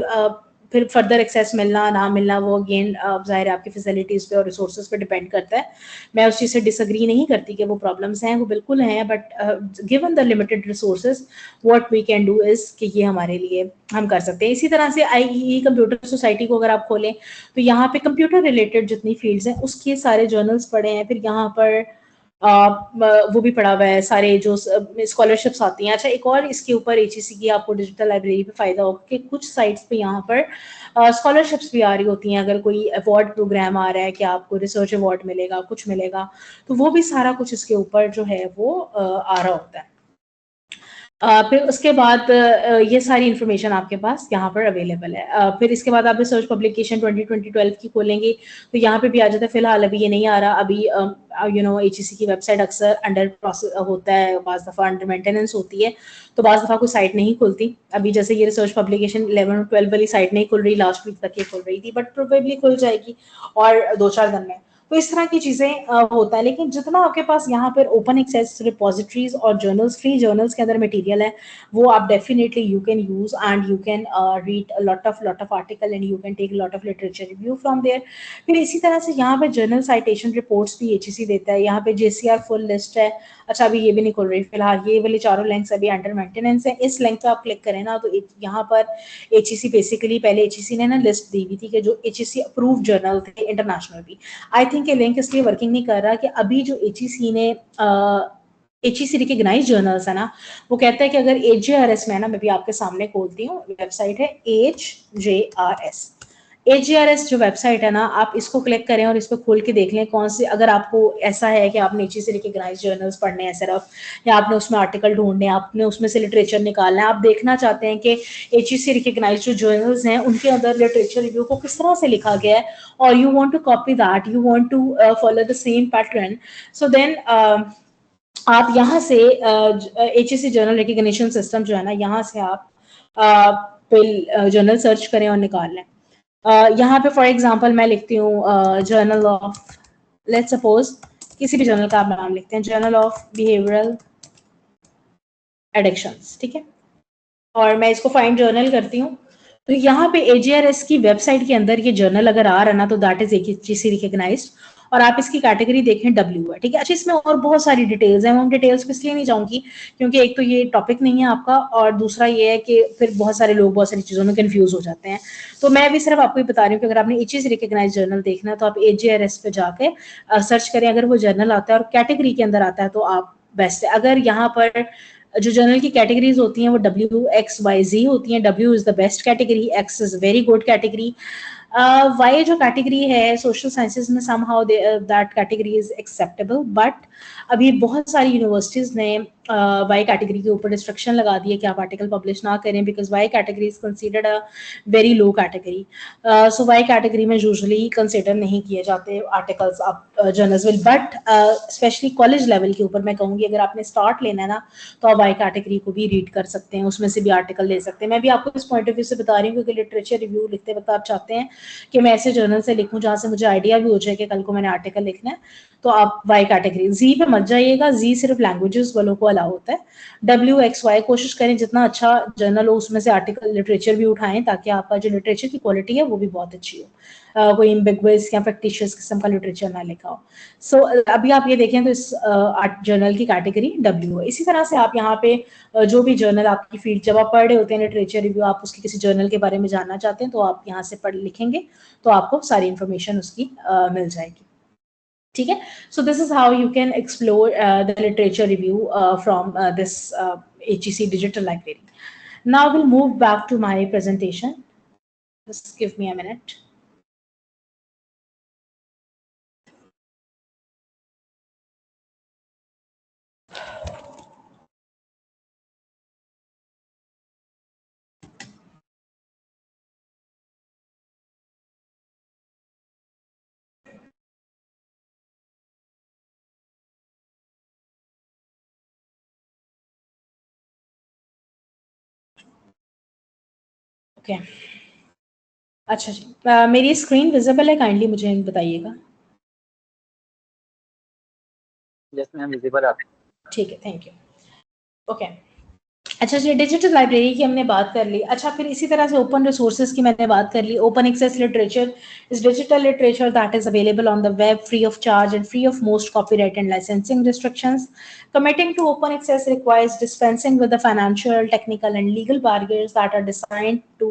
फिर फर्दर एक्सेस मिलना ना मिलना वो अगेन जाहिर है आपकी फैसिलिटीज पे और रिसोर्सेज पे डिपेंड करता है। मैं उस चीज़ से डिसएग्री नहीं करती कि वो प्रॉब्लम्स हैं, वो बिल्कुल हैं, but given the limited resources what we can do is कि ये हमारे लिए हम कर सकते हैं। इसी तरह से आईईई कंप्यूटर सोसाइटी को अगर आप खोलें तो यहाँ पे कंप्यूटर रिलेटेड जितनी फील्ड्स हैं उसके सारे जर्नल्स पड़े हैं। फिर यहाँ पर वो भी पड़ा हुआ है, सारे जो स्कॉलरशिप्स आती हैं। अच्छा, एक और इसके ऊपर एचईसी की आपको डिजिटल लाइब्रेरी पे फायदा होगा कि कुछ साइट्स पे यहाँ पर स्कॉलरशिप्स भी आ रही होती हैं। अगर कोई अवार्ड प्रोग्राम आ रहा है कि आपको रिसर्च अवार्ड मिलेगा, कुछ मिलेगा, तो वो भी सारा कुछ इसके ऊपर जो है वो आ रहा होता है। फिर उसके बाद ये सारी इन्फॉर्मेशन आपके पास यहाँ पर अवेलेबल है। फिर इसके बाद आप रिसर्च पब्लिकेशन 2012 की खोलेंगे तो यहाँ पे भी आ जाता है। फिलहाल अभी ये नहीं आ रहा, अभी यू नो एचईसी की वेबसाइट अक्सर अंडर प्रोसेस होता है, बाज़ दफ़ा अंडर मेंटेनेंस होती है, तो बाज़ दफ़ा कोई साइट नहीं खुलती। अभी जैसे ये रिसर्च पब्लिकेशन 11 और 12 वाली साइट नहीं खुल रही, लास्ट वीक तक ये खुल रही थी, बट प्रोबेबली खुल जाएगी और 2-4 दिन में। तो इस तरह की चीजें होता है। लेकिन जितना आपके पास यहाँ पर ओपन एक्सेस रिपोजिटरीज और जर्नल्स, फ्री जर्नल्स के अंदर मटेरियल है, वो आप definitely you can use and you can read lot of article and you can take lot of literature review from there. फिर इसी तरह से यहाँ पे जर्नल साइटेशन रिपोर्ट्स भी एचईसी देता है। यहाँ पे जेसीआर फुल लिस्ट है। अच्छा, अभी ये भी नहीं खुल रही फिलहाल, ये वाले चारों लिंक्स अभी अंडर मेंटेनेंस है। इस लिंक पे आप क्लिक करें ना तो यहाँ पर एचईसी बेसिकली, पहले एचईसी ने ना लिस्ट दी हुई थी कि जो एचईसी अप्रूव जर्नल थे इंटरनेशनल भी। आई थिंक ये लिंक इसलिए वर्किंग नहीं कर रहा कि अभी जो एचईसी ने एचईसी रिकग्नाइज जर्नल्स है ना, वो कहता है कि अगर एचजेआरएस में है ना, मैं भी आपके सामने खोलती हूँ, वेबसाइट है एचजेआरएस। एचजेआरएस जो वेबसाइट है ना, आप इसको क्लिक करें और इसको खोल के देख लें कौन से, अगर आपको ऐसा है कि आपने एचईसी रिकग्नाइज जर्नल्स पढ़ने हैं सिर्फ, या आपने उसमें आर्टिकल ढूंढने, आपने उसमें से लिटरेचर निकालना है, आप देखना चाहते हैं कि एचईसी रिकग्नाइज जो जर्नल्स हैं उनके अंदर लिटरेचर रिव्यू को किस तरह से लिखा गया है, और you want to copy that, you want to follow the same pattern, so then आप यहाँ से एचईसी जर्नल रिकग्निशन सिस्टम जो है ना, यहाँ से आप जर्नल सर्च करें और निकाल लें। यहाँ पे फॉर एग्जांपल मैं लिखती हूँ जर्नल ऑफ, लेट्स सपोज किसी भी जर्नल का आप नाम लिखते हैं, जर्नल ऑफ बिहेवियरल एडिक्शंस, ठीक है, और मैं इसको फाइंड जर्नल करती हूँ। तो यहाँ पे एजेआरएस की वेबसाइट के अंदर ये जर्नल अगर आ रहा है ना, तो दैट इज एचईसी रिकग्नाइज्ड। और आप इसकी कैटेगरी देखें डब्ल्यू है, ठीक है। अच्छा, इसमें और बहुत सारी डिटेल्स हैं, मैं उन डिटेल्स पे इसलिए नहीं जाऊंगी क्योंकि एक तो ये टॉपिक नहीं है आपका, और दूसरा ये है कि फिर बहुत सारे लोग बहुत सारी चीज़ों में कंफ्यूज हो जाते हैं। तो मैं भी सिर्फ आपको ये बता रही हूँ कि अगर आपने एचईसी रिकग्नाइज जर्नल देखना है तो आप एजीआरएस पे जाके सर्च करें, अगर वो जर्नल आता है और कैटेगरी के अंदर आता है तो आप बेस्ट है। अगर यहाँ पर जो जर्नल की कैटेगरीज होती हैं वो WXYZ होती हैं, W is the best category, X is very good category, Y जो कैटेगरी है सोशल साइंसेज में somehow that category is acceptable, but अभी बहुत सारी यूनिवर्सिटीज ने वाई कैटेगरी के ऊपर रिस्ट्रिक्शन लगा दी है कि आप आर्टिकल पब्लिश ना करें because Y category is considered a very low category. So Y category में यूजुअली कंसिडर नहीं किए जाते आर्टिकल्स आप journals will, but specially college level के ऊपर मैं कहूँगी अगर आपने स्टार्ट लेना है ना तो आप वाई कैटेगरी को भी रीड कर सकते हैं, उसमें से भी आर्टिकल ले सकते हैं। मैं भी आपको इस पॉइंट ऑफ व्यू से बता रही हूँ क्योंकि लिटरेचर रिव्यू लिखते वक्त आप चाहते हैं कि मैं ऐसे जर्नल से लिखूं जहां से मुझे आइडिया भी हो जाए कि कल को मैंने आर्टिकल लिखना है, तो आप वाई कैटेगरी। जी पे मत जाइएगा, जी सिर्फ लैंग्वेजेस वालों को अलाउ होता है। WXY कोशिश करें जितना अच्छा जर्नल हो उसमें से आर्टिकल लिटरेचर भी उठाएं ताकि आपका जो लिटरेचर की क्वालिटी है वो भी बहुत अच्छी हो, कोई एम्बिगुअस या फैक्टिशियस किस्म का लिटरेचर ना लिखा हो। सो अभी आप ये देखें तो इस जर्नल की कैटेगरी W है। इसी तरह से आप यहाँ पे जो भी जर्नल आपकी फील्ड, जब आप पढ़ रहे होते हैं लिटरेचर रिव्यू, आप उसके किसी जर्नल के बारे में जानना चाहते हैं तो आप यहाँ से पढ़ लिखेंगे तो आपको सारी इंफॉर्मेशन उसकी मिल जाएगी, ठीक है। सो this is how you can explore the literature review from this HEC digital library. Now we'll move back to my presentation. Just give me a minute. Okay, अच्छा जी, मेरी स्क्रीन विजिबल है, काइंडली मुझे बताइएगा। Yes ma'am, visible है। ठीक है, thank you. Okay, अच्छा जी, digital library की हमने बात कर ली। अच्छा, फिर इसी तरह से ओपन रिसोर्सेज की मैंने बात कर ली। Open access literature is digital literature that is available on the web free of charge and free of most copyright and licensing restrictions. Committing to open access requires dispensing with the financial, technical, and legal barriers that are designed to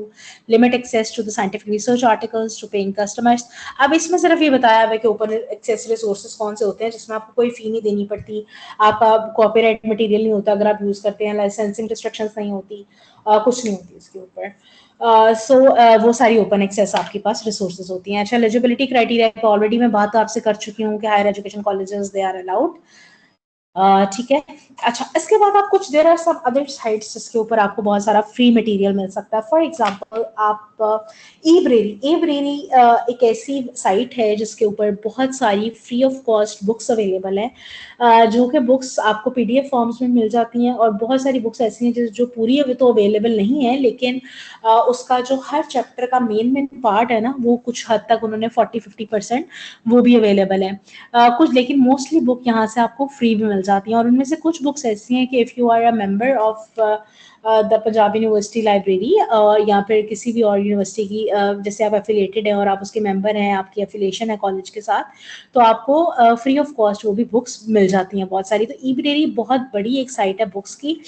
limit access to the scientific research articles to paying customers. अब इसमें सिर्फ ये बताया है कि open access resources कौन से होते हैं जिसमें आपको कोई फी नहीं देनी पड़ती, आपका कॉपीराइट मटेरियल नहीं होता अगर आप यूज करते हैं, लाइसेंसिंग रिस्ट्रिक्शंस नहीं होती, कुछ नहीं होती इसके ऊपर। सो वो सारी ओपन एक्सेस आपके पास रिसोर्सेज होती हैं। अच्छा, एलिजिबिलिटी क्राइटेरिया ऑलरेडी मैं बात आपसे कर चुकी हूँ कि higher education colleges they are allowed, ठीक है। अच्छा, इसके बाद आप कुछ there are some other sites जिसके ऊपर आपको बहुत सारा फ्री मटेरियल मिल सकता है। फॉर एग्जांपल आप ई-ब्रेरी एक ऐसी साइट है जिसके ऊपर बहुत सारी free of cost books available है, जो कि बुक्स आपको PDF फॉर्म्स में मिल जाती हैं, और बहुत सारी बुक्स ऐसी हैं जो पूरी अभी तो अवेलेबल नहीं है, लेकिन उसका जो हर चैप्टर का मेन पार्ट है ना वो कुछ हद तक उन्होंने 40-50% वो भी अवेलेबल है। कुछ, लेकिन मोस्टली बुक यहाँ से आपको फ्री भी मिल जाती हैं, और उनमें से कुछ बुक्स ऐसी हैं कि if you are a member of the Punjab university library या फिर किसी भी और यूनिवर्सिटी की, जैसे आप एफिलिएटेड हैं और आप उसके मेंबर हैं, आपकी एफिलिएशन है कॉलेज के साथ, तो आपको फ्री ऑफ कॉस्ट वो भी बुक्स मिल जाती हैं बहुत सारी। तो ई-ब्रेरी बहुत बड़ी एक साइट है बुक्स की।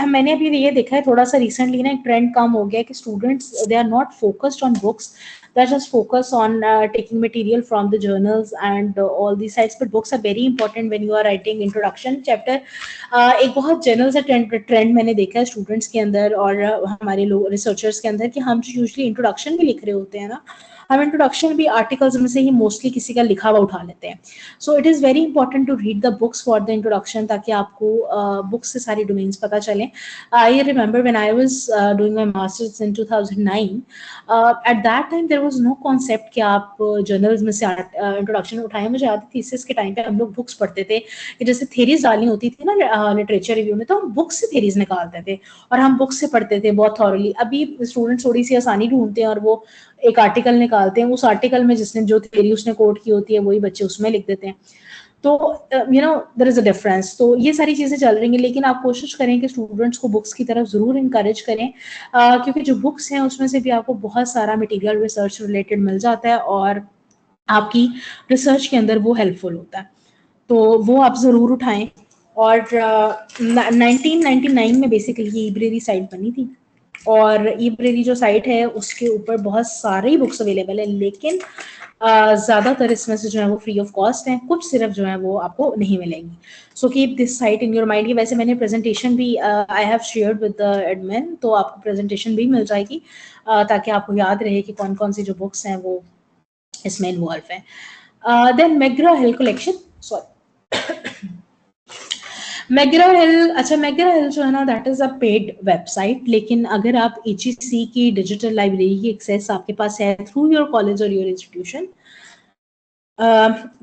मैंने अभी ये देखा है थोड़ा सा रिसेंटली ना एक ट्रेंड कम हो गया कि students they are not focused on books, they just focus on taking material from the journals and all these sites, but books are very important when you are writing introduction chapter. एक बहुत general सा trend मैंने देखा है students के अंदर और हमारे लोग रिसर्चर्स के अंदर कि हम जो यूजुअली इंट्रोडक्शन भी लिख रहे होते हैं ना, हम इंट्रोडक्शन भी आर्टिकल्स में से ही मोस्टली किसी का लिखा हुआ उठा लेते हैं। So it is very important to read the books for the introduction, ताकि आपको बुक्स से सारी डोमेन्स पता चलें। I remember when I was doing my masters in 2009, at that time there was no concept कि आप जर्नल्स में से इंट्रोडक्शन उठाएं। मुझे याद है थीसिस के टाइम पे हम लोग बुक्स पढ़ते थे कि जैसे थेरीज डालनी होती थी ना लिटरेचर रिव्यू में, तो हम बुक से थेरीज निकालते थे और हम बुक से पढ़ते थे बहुत थॉरली। अभी स्टूडेंट्स थोड़ी सी आसानी ढूंढते हैं और वो एक आर्टिकल निकालते हैं, उस आर्टिकल में जिसने जो थ्योरी उसने कोट की होती है वही बच्चे उसमें लिख देते हैं। तो you know there is a difference. तो ये सारी चीज़ें चल रही हैं, लेकिन आप कोशिश करें कि स्टूडेंट्स को बुक्स की तरफ ज़रूर इंकरेज करें, क्योंकि जो बुक्स हैं उसमें से भी आपको बहुत सारा मटेरियल रिसर्च रिलेटेड मिल जाता है, और आपकी रिसर्च के अंदर वो हेल्पफुल होता है, तो वो आप ज़रूर उठाएं। और 1999 में बेसिकली ई-ब्रेरी साइट बनी थी, और ई-ब्रेरी जो साइट है उसके ऊपर बहुत सारी बुक्स अवेलेबल है, लेकिन ज़्यादातर इसमें से जो है वो फ्री ऑफ कॉस्ट हैं, कुछ सिर्फ जो है वो आपको नहीं मिलेंगी। So keep this site in your mind. की वैसे मैंने प्रेजेंटेशन भी I have shared with the admin, तो आपको प्रेजेंटेशन भी मिल जाएगी ताकि आपको याद रहे कि कौन कौन सी जो बुक्स हैं वो इसमें इन्वॉल्व है। Then McGrath Hill collection, sorry McGraw Hill, अच्छा मैकग्रा हिल जो है ना that is a paid website, लेकिन अगर आप HEC की डिजिटल लाइब्रेरी की एक्सेस आपके पास है थ्रू योर कॉलेज और योर इंस्टीट्यूशन,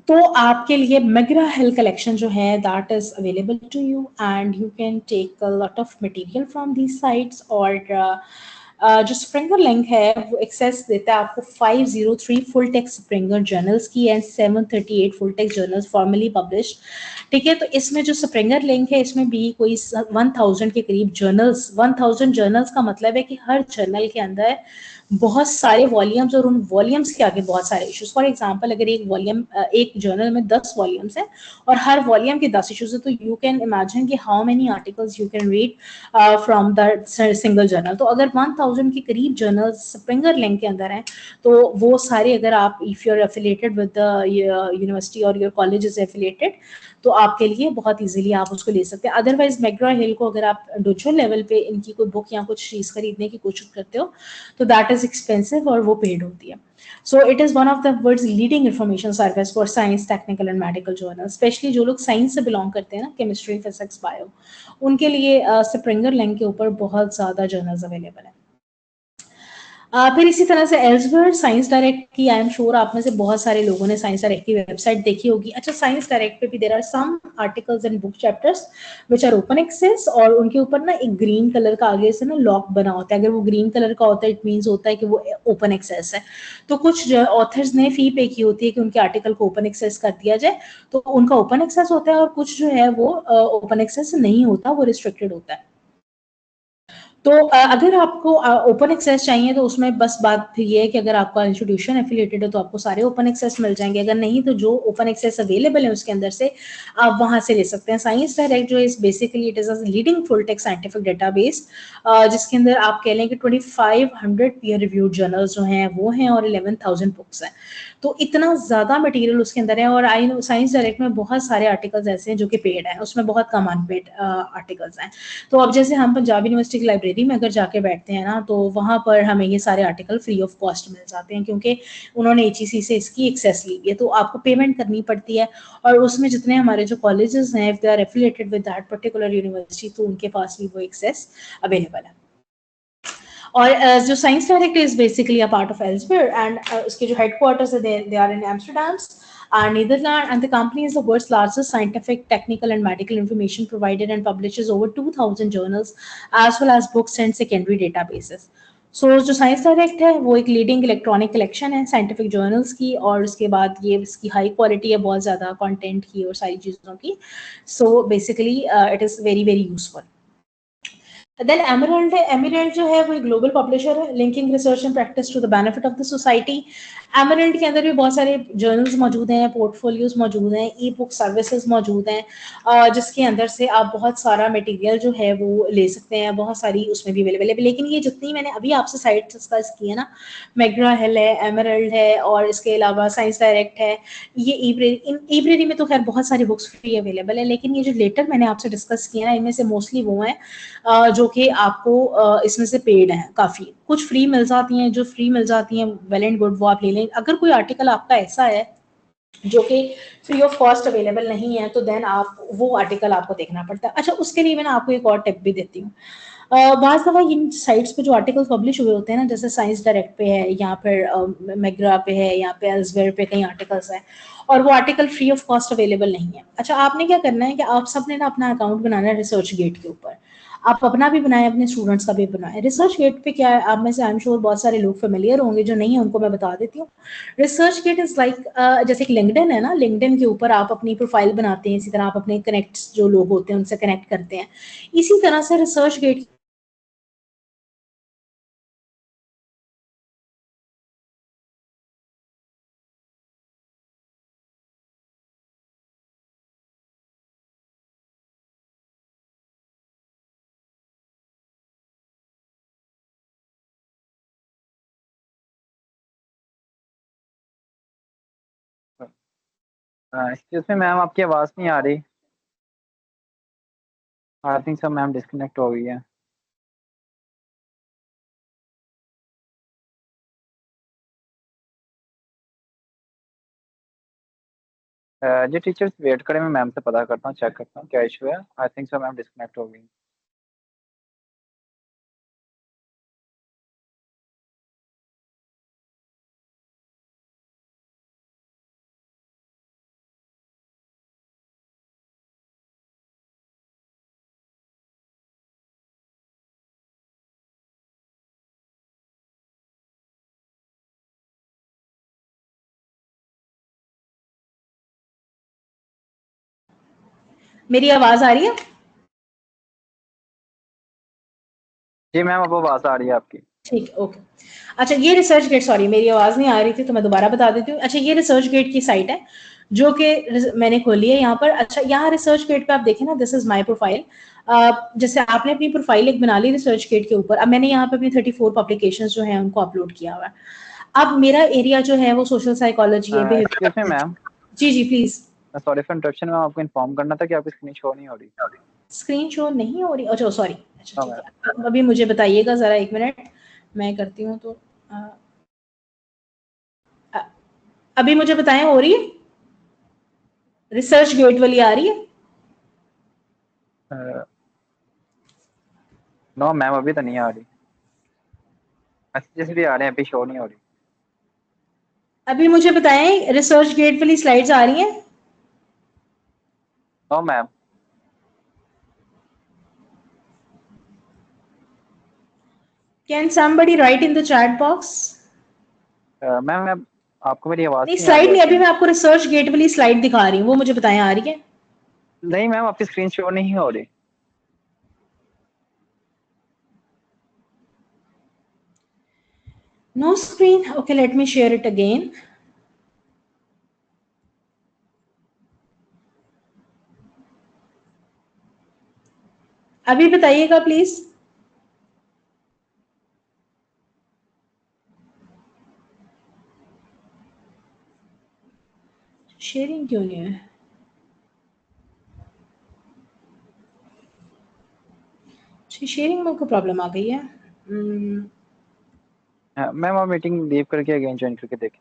तो आपके लिए मैकग्रा हिल कलेक्शन जो है that is available to you, and you can take a lot of material from these sites. और जो स्प्रिंगर लिंक है वो एक्सेस देता है आपको 503 फुल टेक्स्ट स्प्रिंगर जर्नल्स की and 738 full text journals formally published. ठीक है, तो इसमें जो स्प्रिंगर लिंक है इसमें भी कोई 1000 के करीब जर्नल्स, 1000 जर्नल्स का मतलब है कि हर जर्नल के अंदर बहुत सारे वॉल्यूम्स और उन वॉल्यूम्स के आगे बहुत सारे इश्यूज। फॉर एग्जांपल अगर एक वॉल्यूम, एक जर्नल में 10 वॉल्यूम्स हैं और हर वॉल्यूम के 10 इश्यूज है, तो यू कैन इमेजिन कि how many articles you can read from the single journal. तो अगर 1000 के करीब जर्नल्स स्प्रिंगर लिंक के अंदर हैं, तो वो सारे अगर आप, if you are affiliated with the university और योर कॉलेज इज एफिलिएटेड, तो आपके लिए बहुत इजीली आप उसको ले सकते हैं। अदरवाइज मैकग्रा हिल को अगर आप इंडिविजुअल लेवल पे इनकी कोई बुक या कुछ चीज खरीदने की कोशिश करते हो तो दैट इज एक्सपेंसिव और वो पेड होती है। So it is one of the world's leading information service for science, technical and medical journal. Specially जो लोग साइंस से बिलोंग करते हैं ना, केमिस्ट्री, फिजिक्स, बायो, उनके लिए स्प्रिंगर लिंक के ऊपर बहुत ज्यादा जर्नल्स अवेलेबल है। फिर इसी तरह से एल्सवेयर साइंस डायरेक्ट की, आई एम श्योर आप में से बहुत सारे लोगों ने साइंस डायरेक्ट की वेबसाइट देखी होगी। अच्छा, साइंस डायरेक्ट पे भी there are some articles and book chapters which are open access, और उनके ऊपर ना एक ग्रीन कलर का आगे से ना लॉक बना होता है। अगर वो ग्रीन कलर का होता है इट मींस होता है कि वो ओपन एक्सेस है। तो कुछ ऑथर्स ने फी पे की होती है कि उनके आर्टिकल को ओपन एक्सेस कर दिया जाए, तो उनका ओपन एक्सेस होता है, और कुछ जो है वो ओपन एक्सेस नहीं होता, वो रिस्ट्रिक्टेड होता है। तो अगर आपको ओपन एक्सेस चाहिए तो उसमें बस बात फिर ये है कि अगर आपका इंस्टीट्यूशन एफिलिएटेड है तो आपको सारे ओपन एक्सेस मिल जाएंगे, अगर नहीं तो जो ओपन एक्सेस अवेलेबल है उसके अंदर से आप वहां से ले सकते हैं। साइंस डायरेक्ट जो is basically it is a leading full text scientific database, जिसके अंदर आप कह लें कि 2500 पीयर रिव्यूड जर्नल्स जो हैं वो हैं और 11,000 बुक्स हैं। तो इतना ज्यादा मटेरियल उसके अंदर है। और आई नो साइंस डायरेक्ट में बहुत सारे आर्टिकल्स ऐसे हैं जो कि पेड हैं, उसमें बहुत कम अनपेड आर्टिकल्स हैं। तो अब जैसे हम पंजाब यूनिवर्सिटी की लाइब्रेरी में अगर जाके बैठते हैं ना, तो वहाँ पर हमें ये सारे आर्टिकल फ्री ऑफ कॉस्ट मिल जाते हैं, क्योंकि उन्होंने HEC से इसकी एक्सेस ली है। तो आपको पेमेंट करनी पड़ती है, और उसमें जितने हमारे जो कॉलेजेस हैं if they are affiliated with that particular university, तो उनके पास भी वो एक्सेस अवेलेबल है। और जो science direct is basically a part of Elsevier, and उसके जो हेडक्वार्टर्स है they are in Amsterdam Netherlands, and the company is the world's largest scientific, technical, and medical information provider and publishes over 2,000 journals as well as books and secondary databases. सो जो science direct है वो एक leading electronic collection है scientific journals की, और उसके बाद ये इसकी हाई क्वालिटी है बहुत ज़्यादा कंटेंट की और सारी चीज़ों की। So basically it is very very useful. Then Emerald है, एमरल्ड जो है वो एक ग्लोबल पब्लिशर है linking research and practice to the benefit of the society. Emerald के अंदर भी बहुत सारे जर्नल्स मौजूद हैं, पोर्टफोलियोज मौजूद हैं, ई बुक सर्विसेज मौजूद हैं, जिसके अंदर से आप बहुत सारा मटेरियल जो है वो ले सकते हैं, बहुत सारी उसमें भी अवेलेबल है। लेकिन ये जितनी मैंने अभी आपसे साइट डिस्कस की है ना, मैकग्रा हिल है, एमरल्ड है, और इसके अलावा साइंस डायरेक्ट है, ये ई-ब्रेरी में तो खैर बहुत सारी बुक्स फ्री अवेलेबल है, लेकिन ये जो लेटर मैंने आपसे डिस्कस किया ना, इनमें से मोस्टली वो हैं जो कि आपको इसमें से पेड हैं। काफ़ी कुछ फ्री मिल जाती हैं, जो फ्री मिल जाती हैं वेल एंड गुड, वो आप ले लें। अगर कोई आर्टिकल आपका ऐसा है जो कि फ्री ऑफ कॉस्ट अवेलेबल नहीं है, तो देन आप वो आर्टिकल आपको देखना पड़ता है। अच्छा, उसके लिए मैं आपको एक और टिप भी देती हूँ। बाज़ दफ़ा इन साइट्स पे जो आर्टिकल्स पब्लिश हुए होते हैं ना, जैसे साइंस डायरेक्ट पे है, या फिर मैकग्रा पे है, या पे एल्सवेयर पे कई आर्टिकल्स हैं, और वो article free of cost available नहीं है। अच्छा, आपने क्या करना है कि आप सबने ना अपना अकाउंट बनाना है रिसर्च गेट के ऊपर। आप अपना भी बनाएं, अपने स्टूडेंट्स का भी बनाएं। रिसर्च गेट पे क्या है, आप में से आई एम श्योर बहुत सारे लोग फेमिलियर होंगे, जो नहीं है उनको मैं बता देती हूँ। रिसर्च गेट इज लाइक जैसे कि लिंक्डइन है ना, लिंक्डइन के ऊपर आप अपनी प्रोफाइल बनाते हैं, इसी तरह आप अपने कनेक्ट जो लोग होते हैं उनसे कनेक्ट करते हैं। इसी तरह से research gate excuse me ma'am, आपकी आवाज़ नहीं आ रही। आई थिंक सब मैम डिस्कनेक्ट हो गई है। जी टीचर्स वेट करें, मैं मैम से पता करता हूँ, चेक करता हूँ क्या इशू है। आई थिंक सब मैम डिस्कनेक्ट हो गई। मेरी आवाज आ रही है? जी मैम, अब आवाज़ आ रही है आपकी। ठीक है, ओके। अच्छा, ये रिसर्च गेट, सॉरी मेरी आवाज नहीं आ रही थी तो मैं दोबारा बता देती हूँ। अच्छा, ये रिसर्च गेट की साइट है जो कि मैंने खोली है यहाँ पर। अच्छा, यहाँ रिसर्च गेट पे आप देखें ना, दिस इज माय प्रोफाइल। जैसे आपने अपनी प्रोफाइल एक बना ली रिसर्च गेट के ऊपर, अब मैंने यहाँ पे अपनी 34 पब्लिकेशंस जो हैं उनको अपलोड किया हुआ है। अब मेरा एरिया जो है वो सोशल साइकोलॉजी है, एक्सक्यूज मी बिहेवियर। मैम, जी जी please. Sorry for interruption ma'am, आपको इन्फॉर्म करना था कि आपकी स्क्रीन शो नहीं हो रही। स्क्रीन शो नहीं हो रही? अच्छा सॉरी। अच्छा हाँ ठीक मैम। है, अभी मुझे बताइएगा जरा, एक मिनट मैं करती हूँ तो। अ, अभी मुझे बताएं, हो रही है? रिसर्च गेट वाली आ रही है? नो मैम, अभी तो नहीं आ रही। मैसेजेस भी आ रहे हैं, अभी शो नहीं हो रही। अभी मुझे बताएं, रिसर्च गेट वाली स्लाइड्स आ रही हैं? No ma'am. Can somebody write in the chat box? Ma'am ma'am, आपको मेरी आवाज़ नहीं, नहीं आ रही स्लाइड आई नहीं, अभी थिंक। मैं आपको रिसर्च गेट वाली स्लाइड दिखा रही हूँ, वो मुझे बताएं आ रही है? नहीं मैम, आपकी स्क्रीन शो नहीं हो रही। No screen, okay let me share it again. अभी बताइएगा प्लीज। शेयरिंग क्यों नहीं है? शेयरिंग में कोई प्रॉब्लम आ गई है? मैम आप मीटिंग लीव करके अगेन ज्वाइन करके देखें।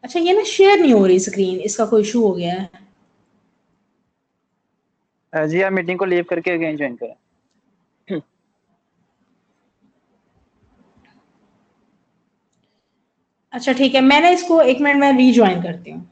अच्छा, ये ना शेयर नहीं हो रही स्क्रीन, इसका कोई इशू हो गया है? जी आप मीटिंग को लीव करके अगेन ज्वाइन करें। अच्छा ठीक है, मैं ना इसको एक मिनट में रीज्वाइन करती हूँ।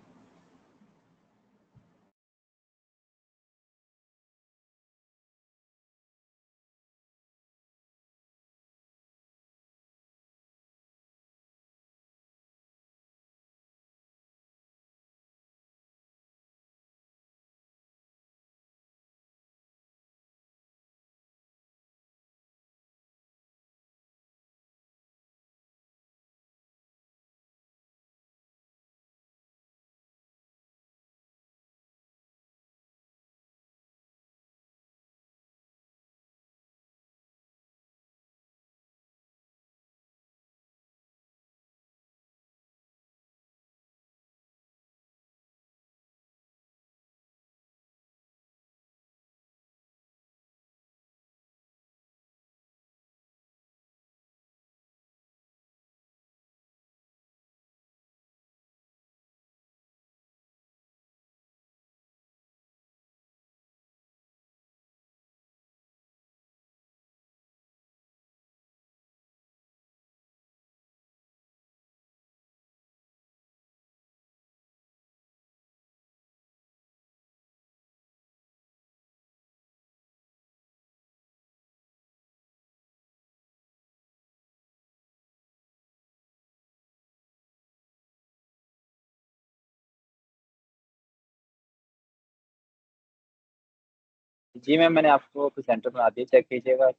जी मैम, मैंने आपको प्रेजेंटर बना दिया, चेक कीजिएगा।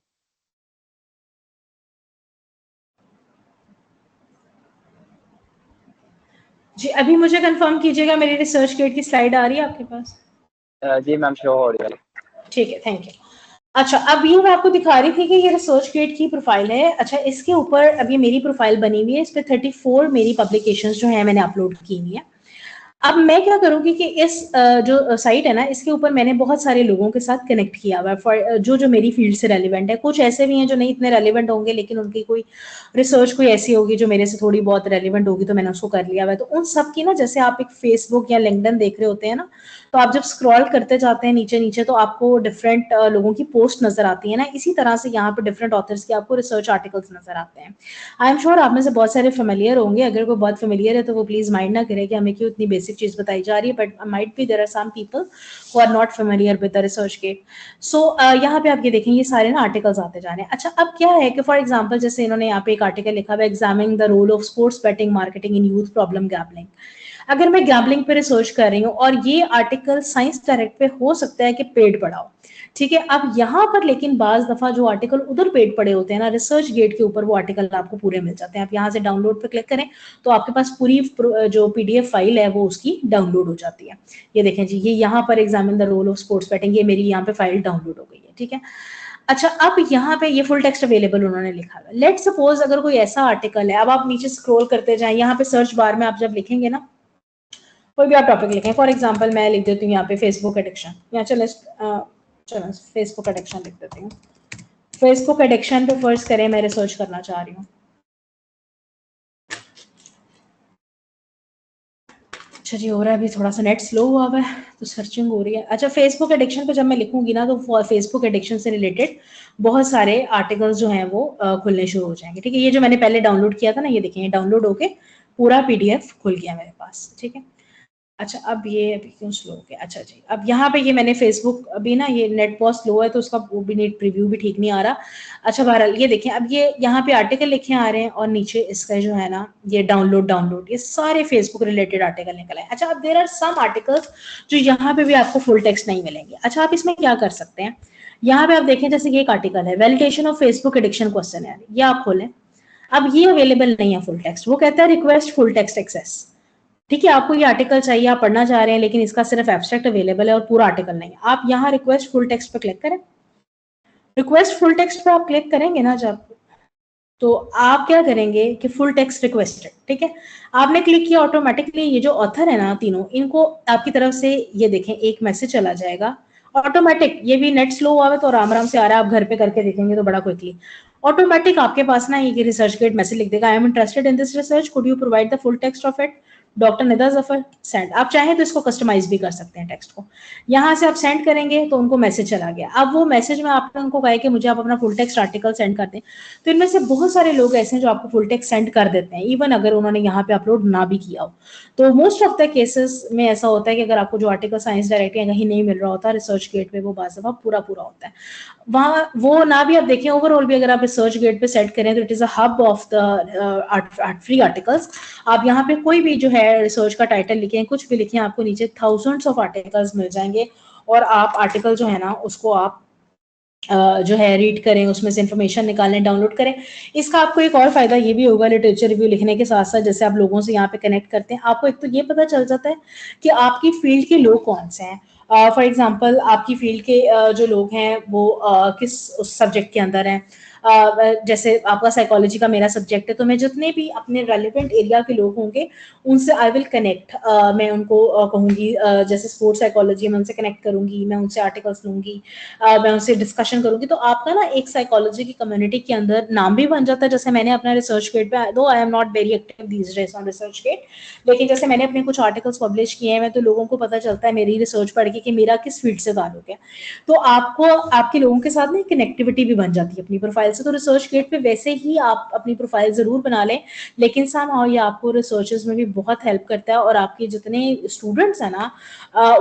जी, अभी मुझे कंफर्म कीजिएगा, मेरी रिसर्च गेट की स्लाइड आ रही है आपके पास? जी मैम, शो हो रही है। ठीक है, थैंक यू। अच्छा, अब ये मैं आपको दिखा रही थी कि ये रिसर्च गेट की प्रोफाइल है। अच्छा, इसके ऊपर अब ये मेरी प्रोफाइल बनी हुई है, इस पे 34 मेरी पब्लिकेशंस जो है मैंने अपलोड की हुई है। अब मैं क्या करूँगी कि इस जो साइट है ना, इसके ऊपर मैंने बहुत सारे लोगों के साथ कनेक्ट किया हुआ है फॉर जो मेरी फील्ड से रेलिवेंट है। कुछ ऐसे भी हैं जो नहीं इतने रेलिवेंट होंगे, लेकिन उनकी कोई रिसर्च कोई ऐसी होगी जो मेरे से थोड़ी बहुत रेलिवेंट होगी, तो मैंने उसको कर लिया हुआ है। तो उन सब की ना, जैसे आप एक फेसबुक या लिंक्डइन देख रहे होते हैं ना, तो आप जब स्क्रॉल करते जाते हैं नीचे-नीचे, तो आपको डिफरेंट लोगों की पोस्ट नज़र आती है ना, इसी तरह से यहाँ पे डिफरेंट ऑथर्स के आपको रिसर्च आर्टिकल्स नज़र आते हैं। आई एम श्योर आप में से बहुत सारे फ़ैमिलियर होंगे, अगर कोई बहुत फ़ैमिलियर है तो वो प्लीज़ माइंड ना करे कि हमें क्यों इतनी बेसिक चीज़ बताई जा रही है, but might be there are some people who are not familiar with the ResearchGate. So यहाँ पे आप ये देखें, ये सारे ना आर्टिकल्स आते जा रहे हैं। अच्छा, अब क्या है कि फॉर एग्जाम्पल जैसे इन्होंने यहाँ पे एक आर्टिकल लिखा हुआ है, examining the role of sports betting marketing in youth problem gambling. अगर मैं गैम्बलिंग पे रिसर्च कर रही हूँ और ये आर्टिकल साइंस डायरेक्ट पे हो सकता है कि पेड पड़ा हो, ठीक है। अब यहाँ पर लेकिन बाज दफा जो आर्टिकल उधर पेड पड़े होते हैं ना, रिसर्च गेट के ऊपर, वो आर्टिकल आपको पूरे मिल जाते हैं। आप यहाँ से डाउनलोड पे क्लिक करें तो आपके पास पूरी जो पीडीएफ फाइल है वो उसकी डाउनलोड हो जाती है। ये देखें जी, ये यहाँ पर examine the role of sports betting, ये मेरी यहाँ पे फाइल डाउनलोड हो गई है, ठीक है। अच्छा, अब यहाँ पे ये फुल टेक्स्ट अवेलेबल उन्होंने लिखा है। लेट सपोज अगर कोई ऐसा आर्टिकल है, अब आप नीचे स्क्रॉल करते जाएं, यहाँ पे सर्च बार में आप जब लिखेंगे ना, कोई भी आप टॉपिक लिखें, फॉर एग्जांपल मैं लिख देती हूँ यहाँ पे फेसबुक एडिक्शन, या चलो चलो फेसबुक एडिक्शन लिख देती हूँ। फेसबुक एडिक्शन पे फर्ज करें मैं रिसर्च करना चाह रही हूँ। अच्छा जी, हो रहा है अभी थोड़ा सा नेट स्लो हुआ है तो सर्चिंग हो रही है। अच्छा, फेसबुक एडिक्शन पे जब मैं लिखूंगी ना, तो फेसबुक एडिक्शन से रिलेटेड बहुत सारे आर्टिकल्स जो हैं वो खुलने शुरू हो जाएंगे, ठीक है। ये जो मैंने पहले डाउनलोड किया था ना, ये देखिए, ये डाउनलोड होके पूरा पीडीएफ खुल गया मेरे पास, ठीक है। अच्छा, अब ये अभी क्यों स्लो हो गया? अच्छा जी, अब यहाँ पे ये मैंने फेसबुक, अभी ना ये नेट बहुत स्लो है तो उसका वो भी नेट प्रीव्यू भी ठीक नहीं आ रहा। अच्छा, बहरहाल ये देखें, अब ये यहाँ पे आर्टिकल लिखे आ रहे हैं और नीचे इसका जो है ना, ये डाउनलोड, ये सारे फेसबुक रिलेटेड आर्टिकल निकल आए। अच्छा, अब देयर आर सम आर्टिकल्स जो यहाँ पे भी आपको फुल टेक्स्ट नहीं मिलेंगे। अच्छा, आप इसमें क्या कर सकते हैं, यहाँ पे आप देखें, जैसे ये एक आर्टिकल है, validation of Facebook addiction question है, ये आप खोलें। अब ये अवेलेबल नहीं है फुल टेक्स्ट, वो कहता है रिक्वेस्ट फुल टेक्स्ट एक्सेस, ठीक है। आपको ये आर्टिकल चाहिए, आप पढ़ना चाह रहे हैं, लेकिन इसका सिर्फ एब्स्ट्रैक्ट अवेलेबल है और पूरा आर्टिकल नहीं है। आप यहाँ रिक्वेस्ट फुल टेक्स्ट पे क्लिक करें। रिक्वेस्ट फुल टेक्स्ट पे आप क्लिक करेंगे ना जब, तो आप क्या करेंगे कि फुल टेक्स्ट रिक्वेस्टेड, ठीक है। आपने क्लिक किया, ऑटोमेटिकली ये जो ऑथर है ना तीनों, इनको आपकी तरफ से ये देखें एक मैसेज चला जाएगा ऑटोमेटिक। ये भी नेट स्लो हुआ है तो आराम आराम से आ रहा है, आप घर पे करके देखेंगे तो बड़ा क्विकली ऑटोमेटिक आपके पास ना ये रिसर्च गेट मैसेज लिख देगा, I am interested in this research, could you provide the full text of it, doctor Nida Zafar, send. आप चाहें तो इसको कस्टमाइज भी कर सकते हैं टेक्स्ट को। यहाँ से आप सेंड करेंगे तो उनको मैसेज चला गया। अब वो मैसेज में आपने उनको कहा कि मुझे आप अपना फुल टेक्स्ट आर्टिकल सेंड कर दें, तो इनमें से बहुत सारे लोग ऐसे हैं जो आपको फुल टेक्स्ट सेंड कर देते हैं, इवन अगर उन्होंने यहाँ पे अपलोड ना भी किया हो। तो मोस्ट ऑफ द केसेस में ऐसा होता है कि अगर आपको जो आर्टिकल साइंस डायरेक्ट या कहीं नहीं मिल रहा होता, रिसर्च गेट पे वो बाज़ दफा पूरा पूरा होता है। वहाँ वो ना भी आप देखें, ओवरऑल भी अगर आप रिसर्च गेट पे सेट करें तो it is a hub of the free articles. आप यहाँ पे कोई भी जो है रिसर्च का टाइटल लिखें, कुछ भी लिखें, आपको नीचे थाउजेंड्स ऑफ आर्टिकल्स मिल जाएंगे, और आप आर्टिकल जो है ना उसको आप जो है रीड करें, उसमें से इंफॉर्मेशन निकालें, डाउनलोड करें। इसका आपको एक और फायदा ये भी होगा, लिटरेचर रिव्यू लिखने के साथ साथ जैसे आप लोगों से यहाँ पे कनेक्ट करते हैं, आपको एक तो ये पता चल जाता है कि आपकी फील्ड के लोग कौन से हैं। फॉर एग्जांपल आपकी फील्ड के जो लोग हैं वो किस उस सब्जेक्ट के अंदर हैं। जैसे आपका साइकोलॉजी का मेरा सब्जेक्ट है, तो मैं जितने भी अपने रेलिवेंट एरिया के लोग होंगे उनसे आई विल कनेक्ट। मैं उनको कहूँगी, जैसे स्पोर्ट्स साइकोलॉजी मैं उनसे कनेक्ट करूंगी, मैं उनसे आर्टिकल्स लूंगी, मैं उनसे डिस्कशन करूंगी, तो आपका ना एक साइकोलॉजी की कम्युनिटी के अंदर नाम भी बन जाता है। जैसे मैंने अपना रिसर्च गेट पे, though I am not very active these days on ResearchGate, लेकिन जैसे मैंने अपने कुछ आर्टिकल्स पब्लिश किए हैं, तो लोगों को पता चलता है मेरी रिसर्च पढ़ के कि मेरा किस फील्ड से ताल्लुक है। तो आपको आपके लोगों के साथ ना कनेक्टिविटी भी बन जाती है अपनी प्रोफाइल से। तो रिसर्च गेट पे वैसे ही आप अपनी प्रोफाइल जरूर बना लें, लेकिन समहाउ ये आपको रिसर्चेस में भी बहुत हेल्प करता है, और आपके जितने स्टूडेंट्स हैं ना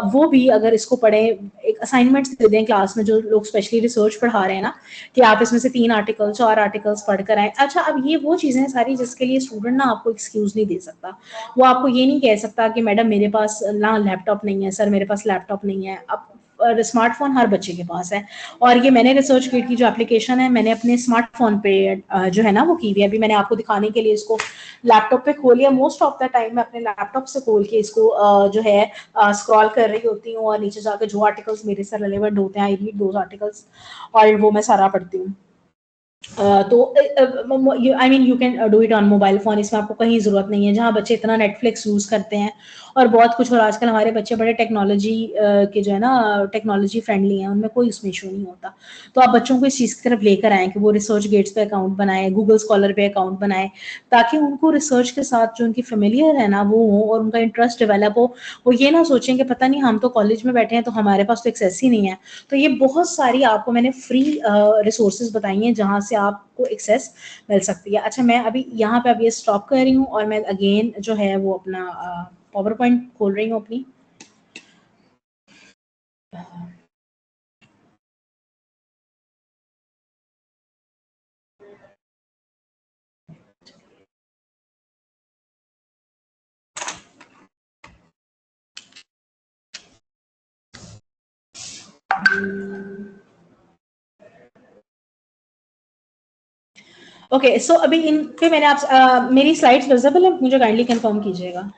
वो भी अगर इसको पढ़ें, एक असाइनमेंट दे दें क्लास में जो लोग स्पेशली रिसर्च पढ़ा रहे हैं ना, कि आप इसमें से 3 आर्टिकल्स 4 आर्टिकल्स पढ़कर आए। अच्छा, अब ये वो चीजें सारी जिसके लिए स्टूडेंट ना आपको एक्सक्यूज नहीं दे सकता। वो आपको ये नहीं कह सकता कि मैडम मेरे पास ना लैपटॉप नहीं है, सर मेरे पास लैपटॉप नहीं है। अब स्मार्टफोन हर बच्चे के पास है, और ये मैंने रिसर्च गेट की जो एप्लीकेशन है मैंने अपने स्मार्टफोन पे जो है ना वो की हुई है। अभी मैंने आपको दिखाने के लिए इसको लैपटॉप पे खोल लिया। मोस्ट ऑफ द टाइम मैं अपने लैपटॉप से खोल के इसको जो है स्क्रॉल कर रही होती हूँ, और नीचे जाकर जो आर्टिकल्स मेरे से रिलेवेंट होते हैं आई रीड दोज आर्टिकल्स, और वो मैं सारा पढ़ती हूँ। तो I mean you can do it on mobile phone, इसमें आपको कहीं जरूरत नहीं है। जहाँ बच्चे इतना नेटफ्लिक्स यूज करते हैं और बहुत कुछ। और आजकल हमारे बच्चे बड़े टेक्नोलॉजी के जो है ना टेक्नोलॉजी फ्रेंडली हैं, उनमें कोई उसमें इशू नहीं होता। तो आप बच्चों को इस चीज़ की तरफ लेकर आएँ कि वो रिसर्च गेट्स पे अकाउंट बनाएँ, गूगल स्कॉलर पे अकाउंट बनाएँ, ताकि उनको रिसर्च के साथ जो उनकी फ़ेमिलियर है ना वो हो और उनका इंटरेस्ट डेवलप हो। वो ये ना सोचें कि पता नहीं हम तो कॉलेज में बैठे हैं तो हमारे पास तो एक्सेस ही नहीं है। तो ये बहुत सारी आपको मैंने फ्री रिसोर्सेज बताई हैं जहाँ से आपको एक्सेस मिल सकती है। अच्छा, मैं अभी यहाँ पे अब ये स्टॉप कर रही हूँ और मैं अगेन जो है वो अपना पावर पॉइंट खोल रही हूँ अपनी। ओके, सो अभी इन पे मैंने आप मेरी स्लाइड्स विजिबल है, मुझे काइंडली कंफर्म कीजिएगा।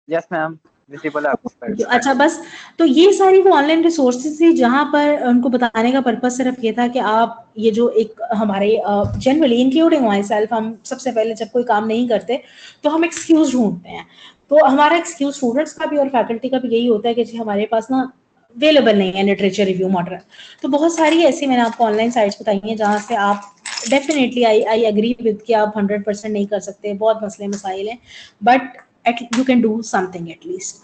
यस मैम, विजिबल है आपकी स्लाइड्स। अच्छा, बस तो ये सारी वो ऑनलाइन रिसोर्सेज थी जहाँ पर उनको बताने का पर्पस सिर्फ ये था कि आप ये जो एक हमारे जनरली इंक्लूडिंग माई सेल्फ, हम सबसे पहले जब कोई काम नहीं करते तो हम एक्सक्यूज ढूंढते हैं। तो हमारा एक्सक्यूज स्टूडेंट्स का भी और फैकल्टी का भी यही होता है कि जी हमारे पास ना अवेलेबल नहीं है लिटरेचर रिव्यू मॉडल। तो बहुत सारी ऐसी मैंने आपको ऑनलाइन साइट्स बताई हैं जहाँ से आप डेफिनेटली आई एग्री विद कि आप 100% नहीं कर सकते, बहुत मसले मसाइल हैं, but you can do something at least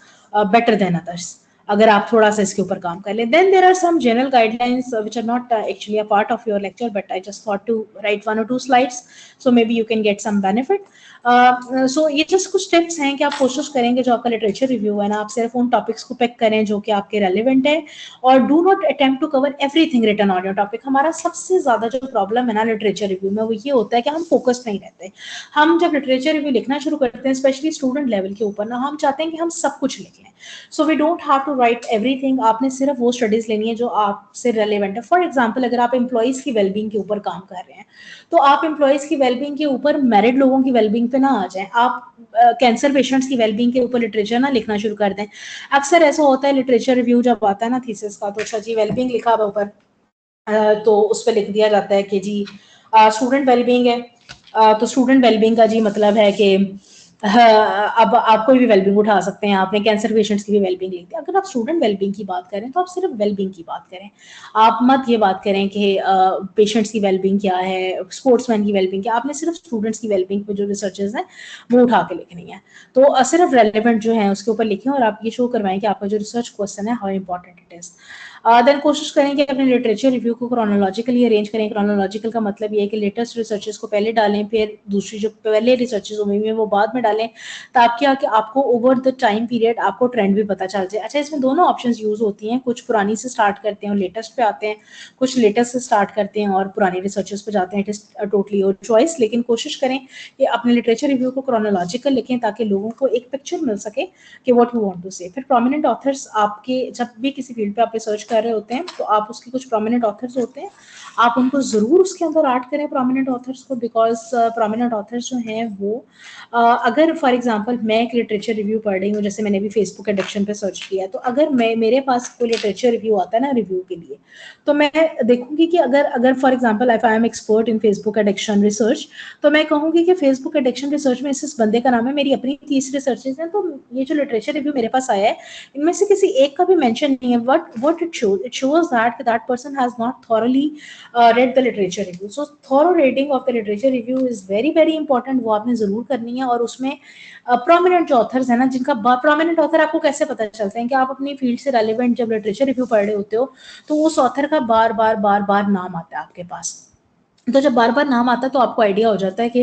better than others अगर आप थोड़ा सा इसके ऊपर काम कर लें। Then there are some general guidelines which are not actually a part of your lecture, but I just thought to write 1 or 2 slides, so maybe you can get some benefit. So ये just कुछ tips हैं कि आप कोशिश करेंगे जो आपका literature review है ना, आप सिर्फ उन टॉपिक्स को पिक करें जो कि आपके रेलिवेंट है, और do not attempt to cover everything written on your topic. हमारा सबसे ज्यादा जो प्रॉब्लम है ना लिटरेचर रिव्यू में वो ये होता है कि हम फोकस्ड नहीं रहते। हम जब लिटरेचर रिव्यू लिखना शुरू करते हैं स्पेशली स्टूडेंट लेवल के ऊपर ना, हम चाहते हैं कि हम सब कुछ लिख लें। So we don't have to write everything. आपने सिर्फ वो स्टडीज लेनी है जो आपसे रेलेवेंट है। फॉर एग्जाम्पल, अगर आप एम्प्लॉइज की वेलबींग के ऊपर काम कर रहे हैं तो आप एम्प्लॉइज की वेलबींग के ऊपर मैरिड लोगों की वेलबींग पे ना आ जाएं, आप कैंसर पेशेंट्स की वेलबींग के ऊपर लिटरेचर ना लिखना शुरू कर दें। अक्सर ऐसा होता है लिटरेचर रिव्यू जब आता है ना थीसिस का, तो अच्छा जी वेलबींग लिखा हुआ ऊपर, तो उस पर लिख दिया जाता है कि जी स्टूडेंट वेलबींग है। तो स्टूडेंट वेलबींग का जी मतलब है कि अब आप कोई भी वेलबींग उठा सकते हैं, आपने कैंसर पेशेंट्स की भी वेलबींग लिख दी। अगर आप स्टूडेंट वेलबींग की बात करें तो आप सिर्फ वेलबींग की बात करें, आप मत ये बात करें कि पेशेंट्स की वेलबींग क्या है, स्पोर्ट्समैन की वेलबींग क्या। आपने सिर्फ स्टूडेंट्स की वेलबींग पे जो रिसर्चेज हैं वो उठा के लिखनी है। तो सिर्फ रेलिवेंट जो है उसके ऊपर लिखें और आप ये शो करवाएं कि आपका जो रिसर्च क्वेश्चन है how important it is. Then कोशिश करें कि अपने लिटरेचर रिव्यू को क्रोनोलॉजिकली अरेंज करें। क्रोनोलॉजिकल का मतलब ये है कि लेटेस्ट रिसर्चेस को पहले डालें, फिर दूसरी जो पहले रिसर्चेस हुई हैं वो बाद में डालें, ताकि आके आपको ओवर द टाइम पीरियड आपको ट्रेंड भी पता चल जाए। अच्छा, इसमें दोनों ऑप्शंस यूज होती हैं, कुछ पुरानी से स्टार्ट करते हैं और लेटेस्ट पे आते हैं, कुछ लेटेस्ट से स्टार्ट करते हैं और पुरानी रिसर्चेस पे जाते हैं। It is totally your choice, लेकिन कोशिश करें कि अपने लिटरेचर रिव्यू को क्रोनोलॉजिकल लिखें ताकि लोगों को एक पिक्चर मिल सके कि व्हाट यू वांट टू से। फिर प्रोमिनेंट ऑथर्स, आपके जब भी किसी फील्ड पे आप रिसर्च कर रहे होते हैं तो आप उसके कुछ प्रोमिनेंट ऑथर्स होते हैं, आप उनको जरूर उसके अंदर ऐड करें प्रोमिनेंट ऑथर्स को, बिकॉज प्रोमिनेंट ऑथर्स जो हैं वो अगर फॉर एग्जांपल मैं एक लिटरेचर रिव्यू पढ़ रही हूँ, जैसे मैंने भी फेसबुक एडिक्शन पे सर्च किया, तो अगर मेरे पास कोई लिटरेचर रिव्यू आता है ना रिव्यू के लिए, तो मैं देखूंगी कि अगर अगर for example if I am expert in Facebook addiction research, तो मैं कहूंगी कि फेसबुक एडिक्शन रिसर्च में इस बंदे का नाम है, मेरी अपनी 30 रिसर्चेज हैं, तो ये जो लिटरेचर रिव्यू मेरे पास आया है इनमें से किसी एक का भी मेंशन नहीं है। What it shows that that person has not thoroughly read the literature review. So thorough reading of the literature review is very very important, वो आपने जरूर करनी है। और उसमें प्रोमिनेंट जो ऑथर्स है ना, जिनका प्रोमिनेंट ऑथर आपको कैसे पता चलते हैं कि आप अपनी फील्ड से रेलिवेंट जब लिटरेचर रिव्यू पढ़ रहे होते हो तो उस ऑथर का बार बार बार बार नाम आता है आपके पास। तो जब बार बार नाम आता है तो आपको आइडिया हो जाता है कि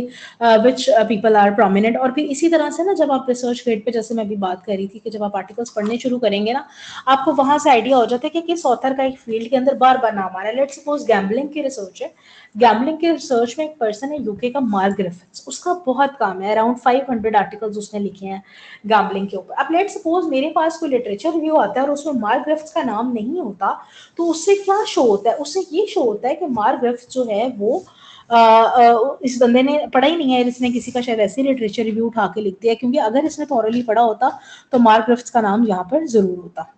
विच पीपल आर प्रोमिनेंट। और फिर इसी तरह से ना जब आप रिसर्च गेट पे, जैसे मैं अभी बात कर रही थी कि जब आप आर्टिकल्स पढ़ने शुरू करेंगे ना, आपको वहां से आइडिया हो जाता है कि किस ऑथर का एक फील्ड के अंदर बार बार नाम आ रहा है। लेट्स सपोज गैम्बलिंग की रिसर्च है, गैम्बलिंग के रिसर्च में एक पर्सन है यूके का, मार्क ग्रिफिथ्स, उसका बहुत काम है, अराउंड 500 आर्टिकल्स उसने लिखे हैं गैम्बलिंग के ऊपर। अब लेट्स सपोज मेरे पास कोई लिटरेचर रिव्यू आता है और उसमें मार्क ग्रिफिथ्स का नाम नहीं होता, तो उससे क्या शो होता है? उससे ये शो होता है कि मार्क ग्रिफिथ्स जो है वो इस बंदे ने पढ़ा ही नहीं है, इसने किसी का शायद ऐसे लिटरेचर रिव्यू उठा के लिख दिया, क्योंकि अगर इसने थॉरली पढ़ा होता तो मार्क ग्रिफिथ्स का नाम यहाँ पर जरूर होता।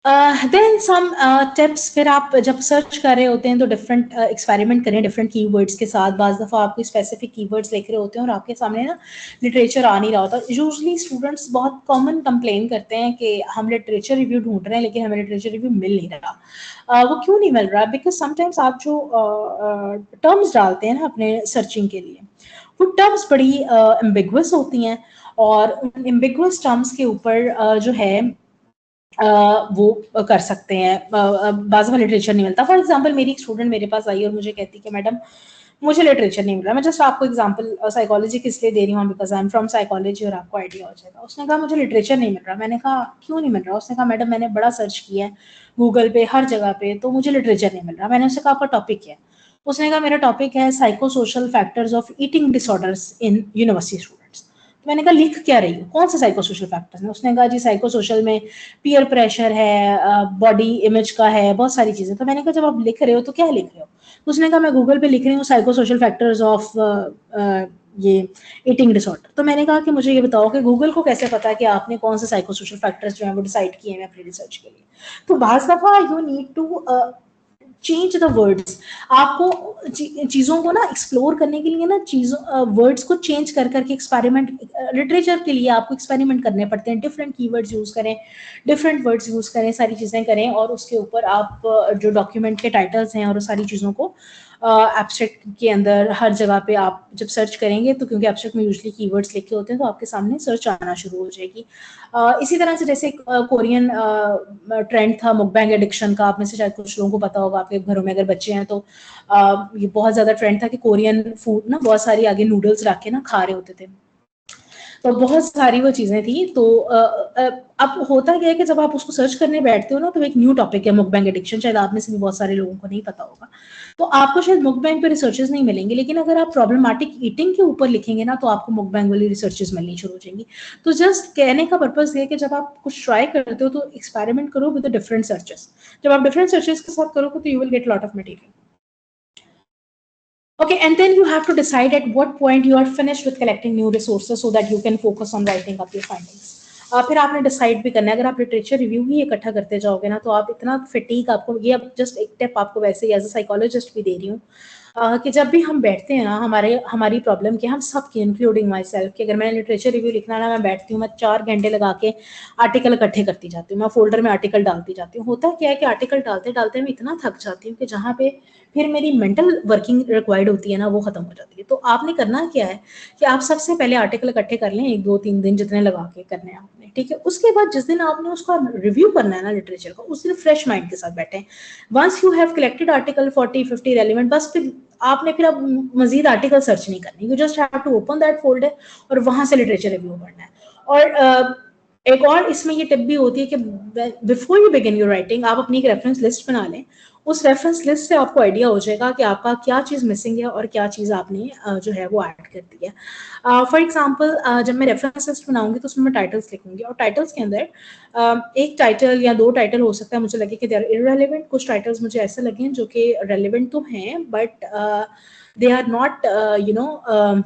देन सम टिप्स, फिर आप जब सर्च कर रहे होते हैं तो डिफरेंट एक्सपेरिमेंट करें डिफरेंट कीवर्ड्स के साथ। बाज़ दफ़ा आप कोई स्पेसिफिक कीवर्ड्स लिख रहे होते हैं और आपके सामने ना लिटरेचर आ नहीं रहा होता। यूजुअली स्टूडेंट्स बहुत कॉमन कंप्लेन करते हैं कि हम लिटरेचर रिव्यू ढूंढ रहे हैं लेकिन हमें लिटरेचर रिव्यू मिल नहीं रहा। वो क्यों नहीं मिल रहा? बिकॉज समटाइम्स आप जो टर्म्स डालते हैं ना अपने सर्चिंग के लिए, वो टर्म्स बड़ी एम्बिगुअस होती हैं और उन एम्बिगुअस टर्म्स के ऊपर जो है वो कर सकते हैं। बाज़ में लिटरेचर नहीं मिलता। फॉर एग्जांपल मेरी एक स्टूडेंट मेरे पास आई और मुझे कहती कि मैडम मुझे लिटरेचर नहीं मिल रहा। मैं जस्ट आपको एग्जांपल साइकोलॉजी की इसलिए दे रही हूँ because I am from psychology और आपको आइडिया हो जाएगा। उसने कहा मुझे लिटरेचर नहीं मिल रहा। मैंने कहा क्यों नहीं मिल रहा? उसने कहा मैडम मैंने बड़ा सर्च किया है गूगल पे हर जगह पे तो मुझे लिटरेचर नहीं मिल रहा। मैंने उससे कहा आपका टॉपिक क्या है? उसने कहा मेरा टॉपिक है psycho social factors of eating disorders in university students. मैंने कहा लिख क्या रही हो? कौन से साइको सोशल फैक्टर्स हैं? उसने कहा जी साइको सोशल में पीयर प्रेशर है, बॉडी इमेज का है, बहुत सारी चीजें। तो मैंने कहा जब आप लिख रहे हो तो क्या लिख रहे हो? तो उसने कहा मैं गूगल पे लिख रही हूँ साइको सोशल फैक्टर्स ऑफ ये ईटिंग डिसऑर्डर। तो मैंने कहा कि मुझे ये बताओ कि गूगल को कैसे पता है कि आपने कौन से साइको सोशल फैक्टर्स जो है वो डिसाइड किए हैं अपनी रिसर्च के लिए? तो बाज दफा you need to change the words. आपको चीजों को ना एक्सप्लोर करने के लिए ना चीजों वर्ड्स को चेंज कर करके एक्सपेरिमेंट, लिटरेचर के लिए आपको एक्सपेरिमेंट करने पड़ते हैं। डिफरेंट कीवर्ड्स यूज करें, डिफरेंट वर्ड्स यूज करें, सारी चीजें करें और उसके ऊपर आप जो डॉक्यूमेंट के टाइटल्स हैं और सारी चीजों को एब्स्ट्रैक्ट के अंदर हर जगह पे आप जब सर्च करेंगे तो क्योंकि एब्स्ट्रैक्ट में यूजुअली कीवर्ड्स लिखे होते हैं तो आपके सामने सर्च आना शुरू हो जाएगी। इसी तरह से जैसे कोरियन ट्रेंड था मुकबैंग एडिक्शन का, आप में से शायद कुछ लोगों को पता होगा, आपके घरों में अगर बच्चे हैं तो ये बहुत ज्यादा ट्रेंड था कि कोरियन फूड ना बहुत सारी आगे नूडल्स रख के ना खा रहे होते थे। तो बहुत सारी वो चीजें थी। तो अब होता क्या है कि जब आप उसको सर्च करने बैठते हो ना तो एक न्यू टॉपिक है मुकबैंग एडिक्शन, शायद आप में से भी बहुत सारे लोगों को नहीं पता होगा। तो आपको शायद मुकबैंग पे रिसर्चेस नहीं मिलेंगे, लेकिन अगर आप प्रॉब्लमेटिक ईटिंग के ऊपर लिखेंगे ना तो आपको मुकबैंग वाली रिसर्चेस मिलनी शुरू हो जाएंगी। तो जस्ट कहने का पर्पस ये है कि जब आप कुछ ट्राई करते हो तो एक्सपेरिमेंट करो विद डिफरेंट सर्चेस। जब आप डिफरेंट सर्चेस के साथ करोगे तो you will get lot of material. Okay, and then you have to decide at what point you are finished with collecting new resources so that you can focus on writing up your findings. फिर आपने decide भी करना है। अगर आप literature review ही इकट्ठा करते जाओगे ना तो आप इतना फिटीक, आपको ये अब जस्ट एक टिप आपको वैसे ही एज अ साइकोलॉजिस्ट भी दे रही हूँ कि जब भी हम बैठते हैं ना हमारी प्रॉब्लम की हम सबकी इंक्लूडिंग माई सेल्फ कि अगर मैंने लिटरेचर रिव्यू लिखना ना मैं बैठती हूँ, मैं 4 घंटे लगा के आर्टिकल इकट्ठे करती जाती हूँ, मैं फोल्डर में आर्टिकल डालती जाती हूँ। होता क्या है कि आर्टिकल डालते डालते मैं इतना थक जाती हूँ कि जहाँ पे फिर मेरी मेंटल वर्किंग रिक्वायर्ड होती है ना वो खत्म हो जाती है। तो आपने करना क्या है कि आप सबसे पहले आर्टिकल इकट्ठे कर लें 1-2-3 दिन जितने लगा के करने हैं आपने, ठीक है। उसके बाद जिस दिन आपने उसका रिव्यू करना है ना लिटरेचर का, उस दिन फ्रेश माइंड के साथ बैठे। Once you have collected article 40-50 relevant, बस फिर आपने फिर अब मजीद आर्टिकल सर्च नहीं करनी, you just have to open that folder और वहां से लिटरेचर रिव्यू करना है। और एक और इसमें ये टिप भी होती है कि before you begin your writing आप अपनी एक रेफरेंस लिस्ट बना लें। उस रेफरेंस लिस्ट से आपको आइडिया हो जाएगा कि आपका क्या चीज़ मिसिंग है और क्या चीज़ आपने जो है वो ऐड कर दी है। फॉर एग्जांपल जब मैं रेफरेंस लिस्ट बनाऊंगी तो उसमें मैं टाइटल्स लिखूंगी और टाइटल्स के अंदर एक टाइटल या 2 टाइटल हो सकता है मुझे लगे कि दे आर इररेलेवेंट, कुछ टाइटल्स मुझे ऐसे लगे जो कि रेलेवेंट तो हैं but they are not you know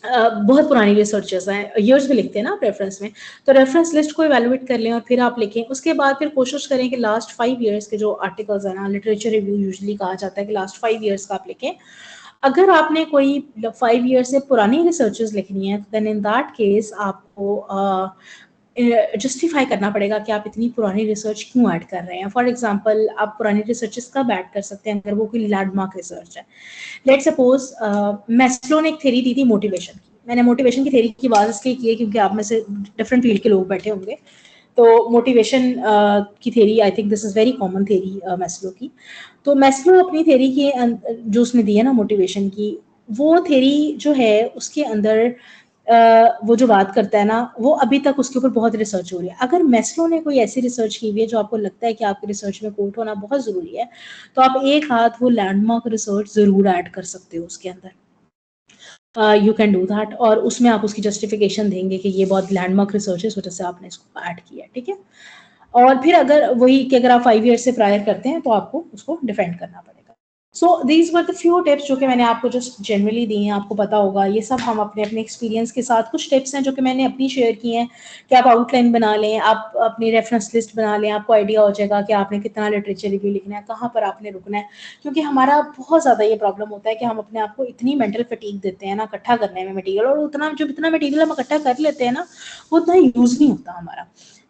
बहुत पुरानी रिसर्चेस हैं, ईयर्स भी लिखते हैं ना आप रेफरेंस में, तो रेफरेंस लिस्ट को इवेलुएट कर लें और फिर आप लिखें। उसके बाद फिर कोशिश करें कि लास्ट 5 ईयर्स के जो आर्टिकल्स हैं ना, लिटरेचर रिव्यू यूजुअली कहा जाता है कि लास्ट 5 ईयर्स का आप लिखें। अगर आपने कोई 5 ईयर से पुरानी रिसर्चेस लिखनी है देन इन दैट केस आपको जस्टिफाई करना पड़ेगा कि आप इतनी पुरानी रिसर्च क्यों ऐड कर रहे हैं। फॉर एग्जांपल आप पुरानी रिसर्चेस कब ऐड कर सकते हैं अगर वो कोई लैंडमार्क रिसर्च है। लेट सपोज मैस्लो ने एक थ्योरी दी थी मोटिवेशन की। मैंने मोटिवेशन की थ्योरी की बात इसलिए की है क्योंकि आप में से डिफरेंट फील्ड के लोग बैठे होंगे, तो मोटिवेशन की theory I think this is very common theory Maslow की। तो मैस्लो अपनी थ्योरी की जो उसने दी है ना मोटिवेशन की, वो थ्योरी जो है उसके अंदर वो जो बात करता है ना वो अभी तक उसके ऊपर बहुत रिसर्च हो रही है। अगर मैस्लो ने कोई ऐसी रिसर्च की हुई है जो आपको लगता है कि आपकी रिसर्च में कोट होना बहुत जरूरी है तो आप एक हाथ वो लैंडमार्क रिसर्च जरूर ऐड कर सकते हो उसके अंदर। यू कैन डू दैट और उसमें आप उसकी जस्टिफिकेशन देंगे कि ये बहुत लैंडमार्क रिसर्च है इस वजह से आपने इसको ऐड किया, ठीक है। और फिर अगर वही कि अगर आप 5 ईयर से प्रायर करते हैं तो आपको उसको डिफेंड करना पड़ेगा। So these were the few tips जो कि मैंने आपको जस्ट जनरली दी हैं, आपको पता होगा ये सब हम अपने अपने एक्सपीरियंस के साथ, कुछ टिप्स हैं जो कि मैंने अपनी शेयर की हैं कि आप आउटलाइन बना लें, आप अपनी रेफरेंस लिस्ट बना लें, आपको आइडिया हो जाएगा कि आपने कितना लिटरेचर रिव्यू लिखना है, कहाँ पर आपने रुकना है। क्योंकि हमारा बहुत ज़्यादा ये प्रॉब्लम होता है कि हम अपने आप को इतनी मेंटल फटीग देते हैं ना इकट्ठा करने में मटीरियल, और उतना जब इतना मटीरियल हम इकट्ठा कर लेते हैं ना वो उतना यूज़ नहीं होता हमारा।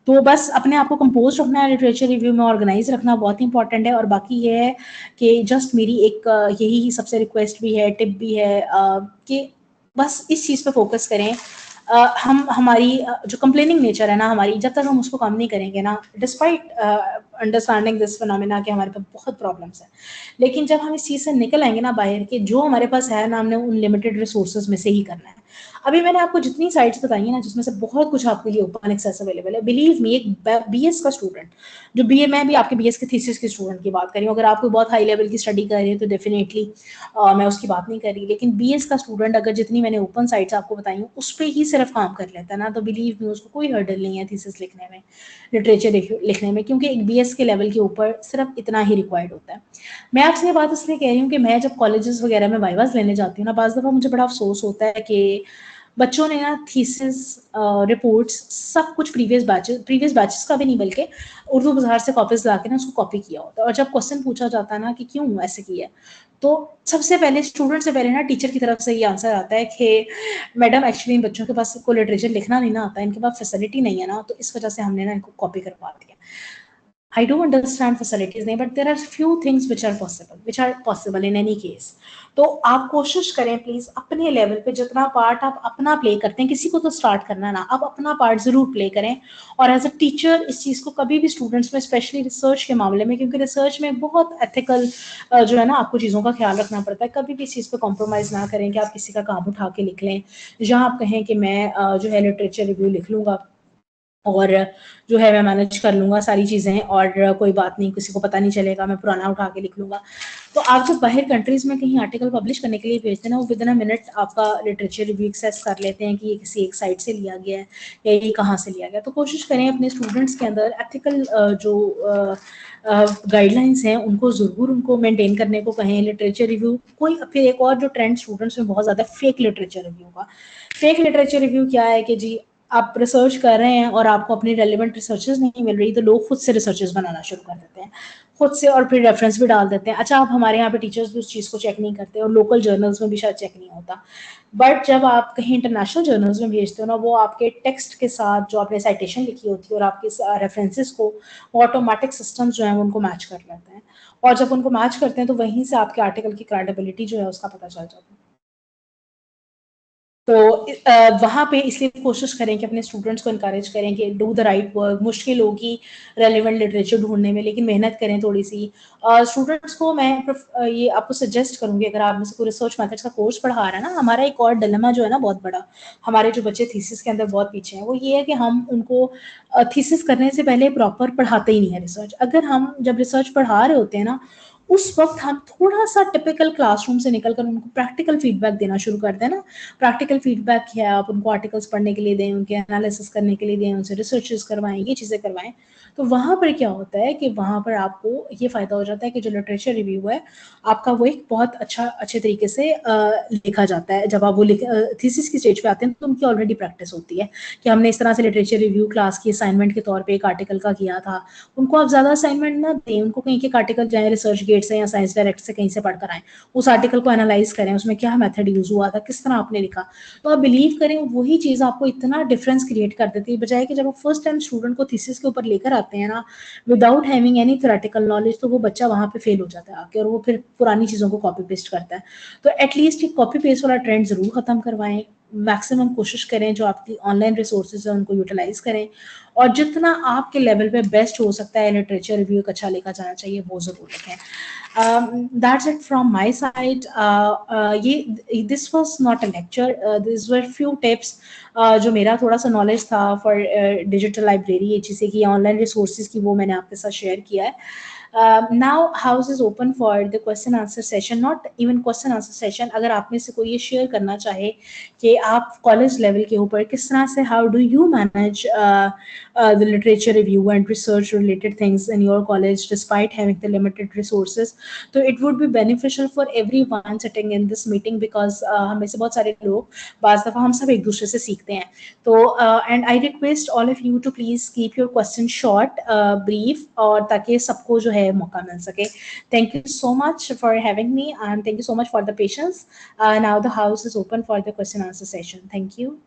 तो बस अपने आप को कंपोज रखना है, लिटरेचर रिव्यू में ऑर्गेनाइज रखना बहुत इंपॉर्टेंट है। और बाकी ये है कि जस्ट मेरी एक यही सबसे रिक्वेस्ट भी है, टिप भी है कि बस इस चीज़ पे फोकस करें। हम हमारी जो कंप्लेनिंग नेचर है ना हमारी, जब तक हम उसको कम नहीं करेंगे ना, डिस्पाइट अंडरस्टैंडिंग दिस फिनोमेना कि हमारे पास बहुत प्रॉब्लम्स है, लेकिन जब हम इस चीज़ से निकल आएंगे ना बाहर के, जो हमारे पास है ना, हमने उन लिमिटेड रिसोर्सेज में से ही करना है। अभी मैंने आपको जितनी साइट्स बताई है ना, जिसमें से बहुत कुछ आपके लिए ओपन एक्सेस अवेलेबल है, बिलीव मी, एक बीएस का स्टूडेंट जो मैं भी आपके बीएस के थीसिस के स्टूडेंट की बात कर रही हूँ, अगर आप कोई बहुत हाई लेवल की स्टडी कर रहे हैं तो डेफिनेटली मैं उसकी बात नहीं कर रही, लेकिन बीएस का स्टूडेंट अगर जितनी मैंने ओपन साइट्स आपको बताई हूँ उस पर ही सिर्फ काम कर लेता है ना, तो बिलीव मी उसको कोई हर्डल नहीं है थीसिस लिखने में, लिटरेचर लिखने में, क्योंकि एक बीएस के लेवल के ऊपर सिर्फ इतना ही रिक्वायर्ड होता है। मैं आपसे ये बात इसलिए कह रही हूँ कि मैं जब कॉलेजेस वगैरह में वाइवास लेने जाती हूँ ना, बाज़ दफ़ा मुझे बड़ा अफसोस होता है कि बच्चों ने ना थीसिस रिपोर्ट्स सब कुछ प्रीवियस बैचेस का भी नहीं, बल्कि उर्दू बाजार से कॉपीज ला के ना उसको कॉपी किया होता है। और जब क्वेश्चन पूछा जाता है ना कि क्यों ऐसे किया है, तो सबसे पहले स्टूडेंट से पहले ना टीचर की तरफ से ये आंसर आता है कि मैडम एक्चुअली इन बच्चों के पास को लिटरेचर लिखना नहीं ना आता, इनके पास फैसिलिटी नहीं है ना, तो इस वजह से हमने ना इनको कॉपी करवा दिया। I do understand facilities नहीं, but there are few things which are possible in any case. तो आप कोशिश करें प्लीज अपने लेवल पे, जितना पार्ट आप अपना प्ले करते हैं, किसी को तो स्टार्ट करना ना, आप अपना पार्ट जरूर प्ले करें। और एज अ टीचर इस चीज को कभी भी स्टूडेंट्स में, स्पेशली रिसर्च के मामले में, क्योंकि रिसर्च में बहुत एथिकल जो है ना आपको चीजों का ख्याल रखना पड़ता है, कभी भी इस चीज पे कॉम्प्रोमाइज ना करें कि आप किसी का काम उठा के लिख लें, या आप कहें कि मैं जो है लिटरेचर रिव्यू लिख लूंगा और जो है मैं मैनेज कर लूंगा सारी चीज़ें, और कोई बात नहीं, किसी को पता नहीं चलेगा, मैं पुराना उठा के लिख लूंगा। तो आप जब बाहर कंट्रीज में कहीं आर्टिकल पब्लिश करने के लिए भेजते हैं ना, वो विद इन अ मिनट आपका लिटरेचर रिव्यू एक्सेस कर लेते हैं कि ये किसी एक साइट से लिया गया है या ये कहाँ से लिया गया। तो कोशिश करें अपने स्टूडेंट्स के अंदर एथिकल जो गाइडलाइंस हैं उनको ज़रूर उनको मेंटेन करने को कहें। लिटरेचर रिव्यू कोई, फिर एक और जो ट्रेंड स्टूडेंट्स में बहुत ज़्यादा, फेक लिटरेचर रिव्यू का। फेक लिटरेचर रिव्यू क्या है कि जी आप रिसर्च कर रहे हैं और आपको अपनी रेलिवेंट रिसर्चेस नहीं मिल रही, तो लोग खुद से रिसर्चेस बनाना शुरू कर देते हैं खुद से, और फिर रेफरेंस भी डाल देते हैं। अच्छा, आप हमारे यहाँ पे टीचर्स भी उस चीज़ को चेक नहीं करते, और लोकल जर्नल्स में भी शायद चेक नहीं होता, बट जब आप कहीं इंटरनेशनल जर्नल्स में भेजते हो ना, वो आपके टेक्स्ट के साथ जो आपने साइटेशन लिखी होती है और आपके रेफरेंसेस को ऑटोमेटिक सिस्टम्स जो है उनको मैच कर लेते हैं, और जब उनको मैच करते हैं तो वहीं से आपके आर्टिकल की क्रेडिबिलिटी जो है उसका पता चल जाता है। तो वहाँ पे इसलिए कोशिश करें कि अपने स्टूडेंट्स को इनकरेज करें कि डू द राइट वर्क। मुश्किल होगी रेलिवेंट लिटरेचर ढूंढने में, लेकिन मेहनत करें थोड़ी सी। स्टूडेंट्स को मैं ये आपको सजेस्ट करूँगी, अगर आप में से कोई रिसर्च मेथड्स का कोर्स पढ़ा रहा है ना, हमारा एक और डिलेमा जो है ना बहुत बड़ा, हमारे जो बच्चे थीसिस के अंदर बहुत पीछे हैं, वो ये है कि हम उनको थीसिस करने से पहले प्रॉपर पढ़ाते ही नहीं है रिसर्च। अगर हम जब रिसर्च पढ़ा रहे होते हैं ना, उस वक्त हम थोड़ा सा टिपिकल क्लासरूम से निकलकर उनको प्रैक्टिकल फीडबैक देना शुरू कर दें ना। प्रैक्टिकल फीडबैक किया, आप उनको आर्टिकल्स पढ़ने के लिए दें, उनके एनालिसिस करने के लिए दें, उनसे रिसर्चेस करवाएं, ये चीज़ें करवाएं, तो वहाँ पर क्या होता है कि वहाँ पर आपको ये फ़ायदा हो जाता है कि जो लिटरेचर रिव्यू है आपका वो एक बहुत अच्छे तरीके से लिखा जाता है। जब आप वो थीसिस की स्टेज पे आते हैं तो उनकी ऑलरेडी प्रैक्टिस होती है कि हमने इस तरह से लिटरेचर रिव्यू क्लास की असाइनमेंट के तौर पर एक आर्टिकल का किया था। उनको आप ज़्यादा असाइनमेंट ना दें, उनको कहीं के आर्टिकल जाए रिसर्च गेट से या साइंस डायरेक्ट से कहीं से पढ़कर आएँ, उस आर्टिकल को एनालाइज करें, उसमें क्या मेथड यूज़ हुआ था, किस तरह आपने लिखा। तो आप बिलीव करें वही चीज़ आपको इतना डिफरेंस क्रिएट कर देती है, बजाय कि जब आप फर्स्ट टाइम स्टूडेंट को थीसिस के ऊपर लेकर आते हैं ना without having any theoretical knowledge, तो वो बच्चा वहाँ पे फेल हो जाता है आके, और वो फिर पुरानी चीज़ों को कॉपी पेस्ट करता है। तो एटलीस्ट एक कॉपी पेस्ट वाला ट्रेंड ज़रूर खत्म करवाएं। मैक्सिमम कोशिश करें जो आपकी ऑनलाइन रिसोर्सेज है उनको यूटिलाइज करें, और जितना आपके लेवल पे बेस्ट हो सकता है लिटरेचर रिव्यू अच्छा लेकर जाना चाहिए वो ज़रूर लिखें। That's it from my side. ये this was not a lecture, this were few tips जो मेरा थोड़ा सा नॉलेज था फॉर डिजिटल लाइब्रेरी, ये चीज़ें की ऑनलाइन रिसोर्सेज की, वो मैंने आपके साथ शेयर किया है। Now house is open for the question answer session, not even question answer session. अगर आप में से कोई ये शेयर करना चाहे कि आप कॉलेज लेवल के ऊपर किस तरह से how do you manage the literature review and research related things in your college despite having the limited resources, so it would be beneficial for everyone sitting in this meeting because हम में से बहुत सारे लोग बाज़ दफ़ा हम सब एक दूसरे से सीखते हैं. तो and I request all of you to please keep your question short, brief, और ताकि सबको जो है मौका मिल सके. Thank you so much for having me and thank you so much for the patience. Now the house is open for the question answer session. Thank you.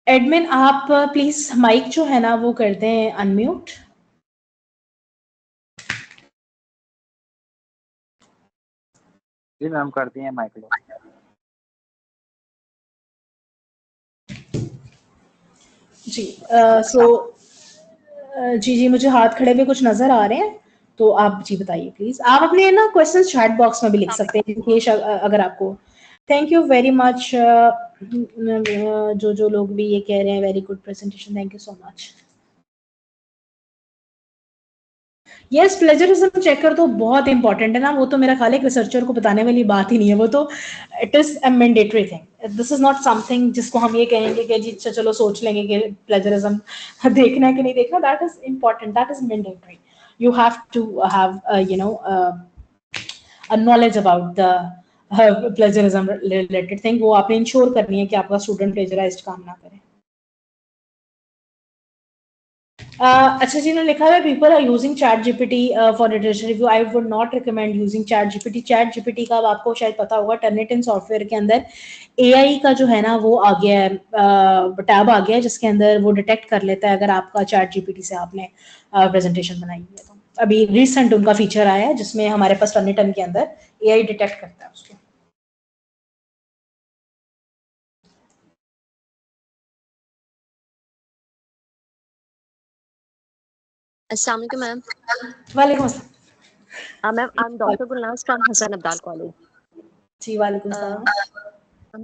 Admin आप please mic जो है ना वो कर दें अनम्यूट. जी ma'am कर दिए mic लो. जी जी मुझे हाथ खड़े हुए कुछ नजर आ रहे हैं, तो आप जी बताइए प्लीज. आप अपने ना क्वेश्चन चैट बॉक्स में भी लिख सकते हैं अगर आपको. Thank you very much. जो लोग भी ये कह रहे हैं very good presentation, thank you so much. Yes, plagiarism checker तो बहुत इंपॉर्टेंट है ना, वो तो मेरा ख्याल है रिसर्चर को बताने वाली बात ही नहीं है, वो तो it is a mandatory thing. This is not something जिसको हम ये कहेंगे कि जी चलो सोच लेंगे कि प्लेजरिज्म देखना है कि नहीं देखना. That is important, that is mandatory. You have to have a knowledge about the plagiarism related thing. वो आपने इंश्योर करनी है कि आपका स्टूडेंट प्लेजराइज्ड काम ना करे. अच्छा जी ने लिखा है people are using ChatGPT for literature review. I would not recommend using ChatGPT. ChatGPT का आपको शायद पता होगा टर्निटिन सॉफ्टवेयर के अंदर एआई का जो है ना वो आ गया है, टैब आ गया है जिसके अंदर वो डिटेक्ट कर लेता है अगर आपका चैट जीपीटी से आपने प्रेजेंटेशन बनाई है. तो अभी रिसेंट उनका फीचर आया है जिसमें हमारे पास टर्निटन के अंदर एआई डिटेक्ट करता है उसको. अस्सलाम वालेकुम मैम. वालेकुम अस्सलाम. Ma'am I am doctor Gulnaz from Hasan Abdal College. जी वालेकुम अस्सलाम.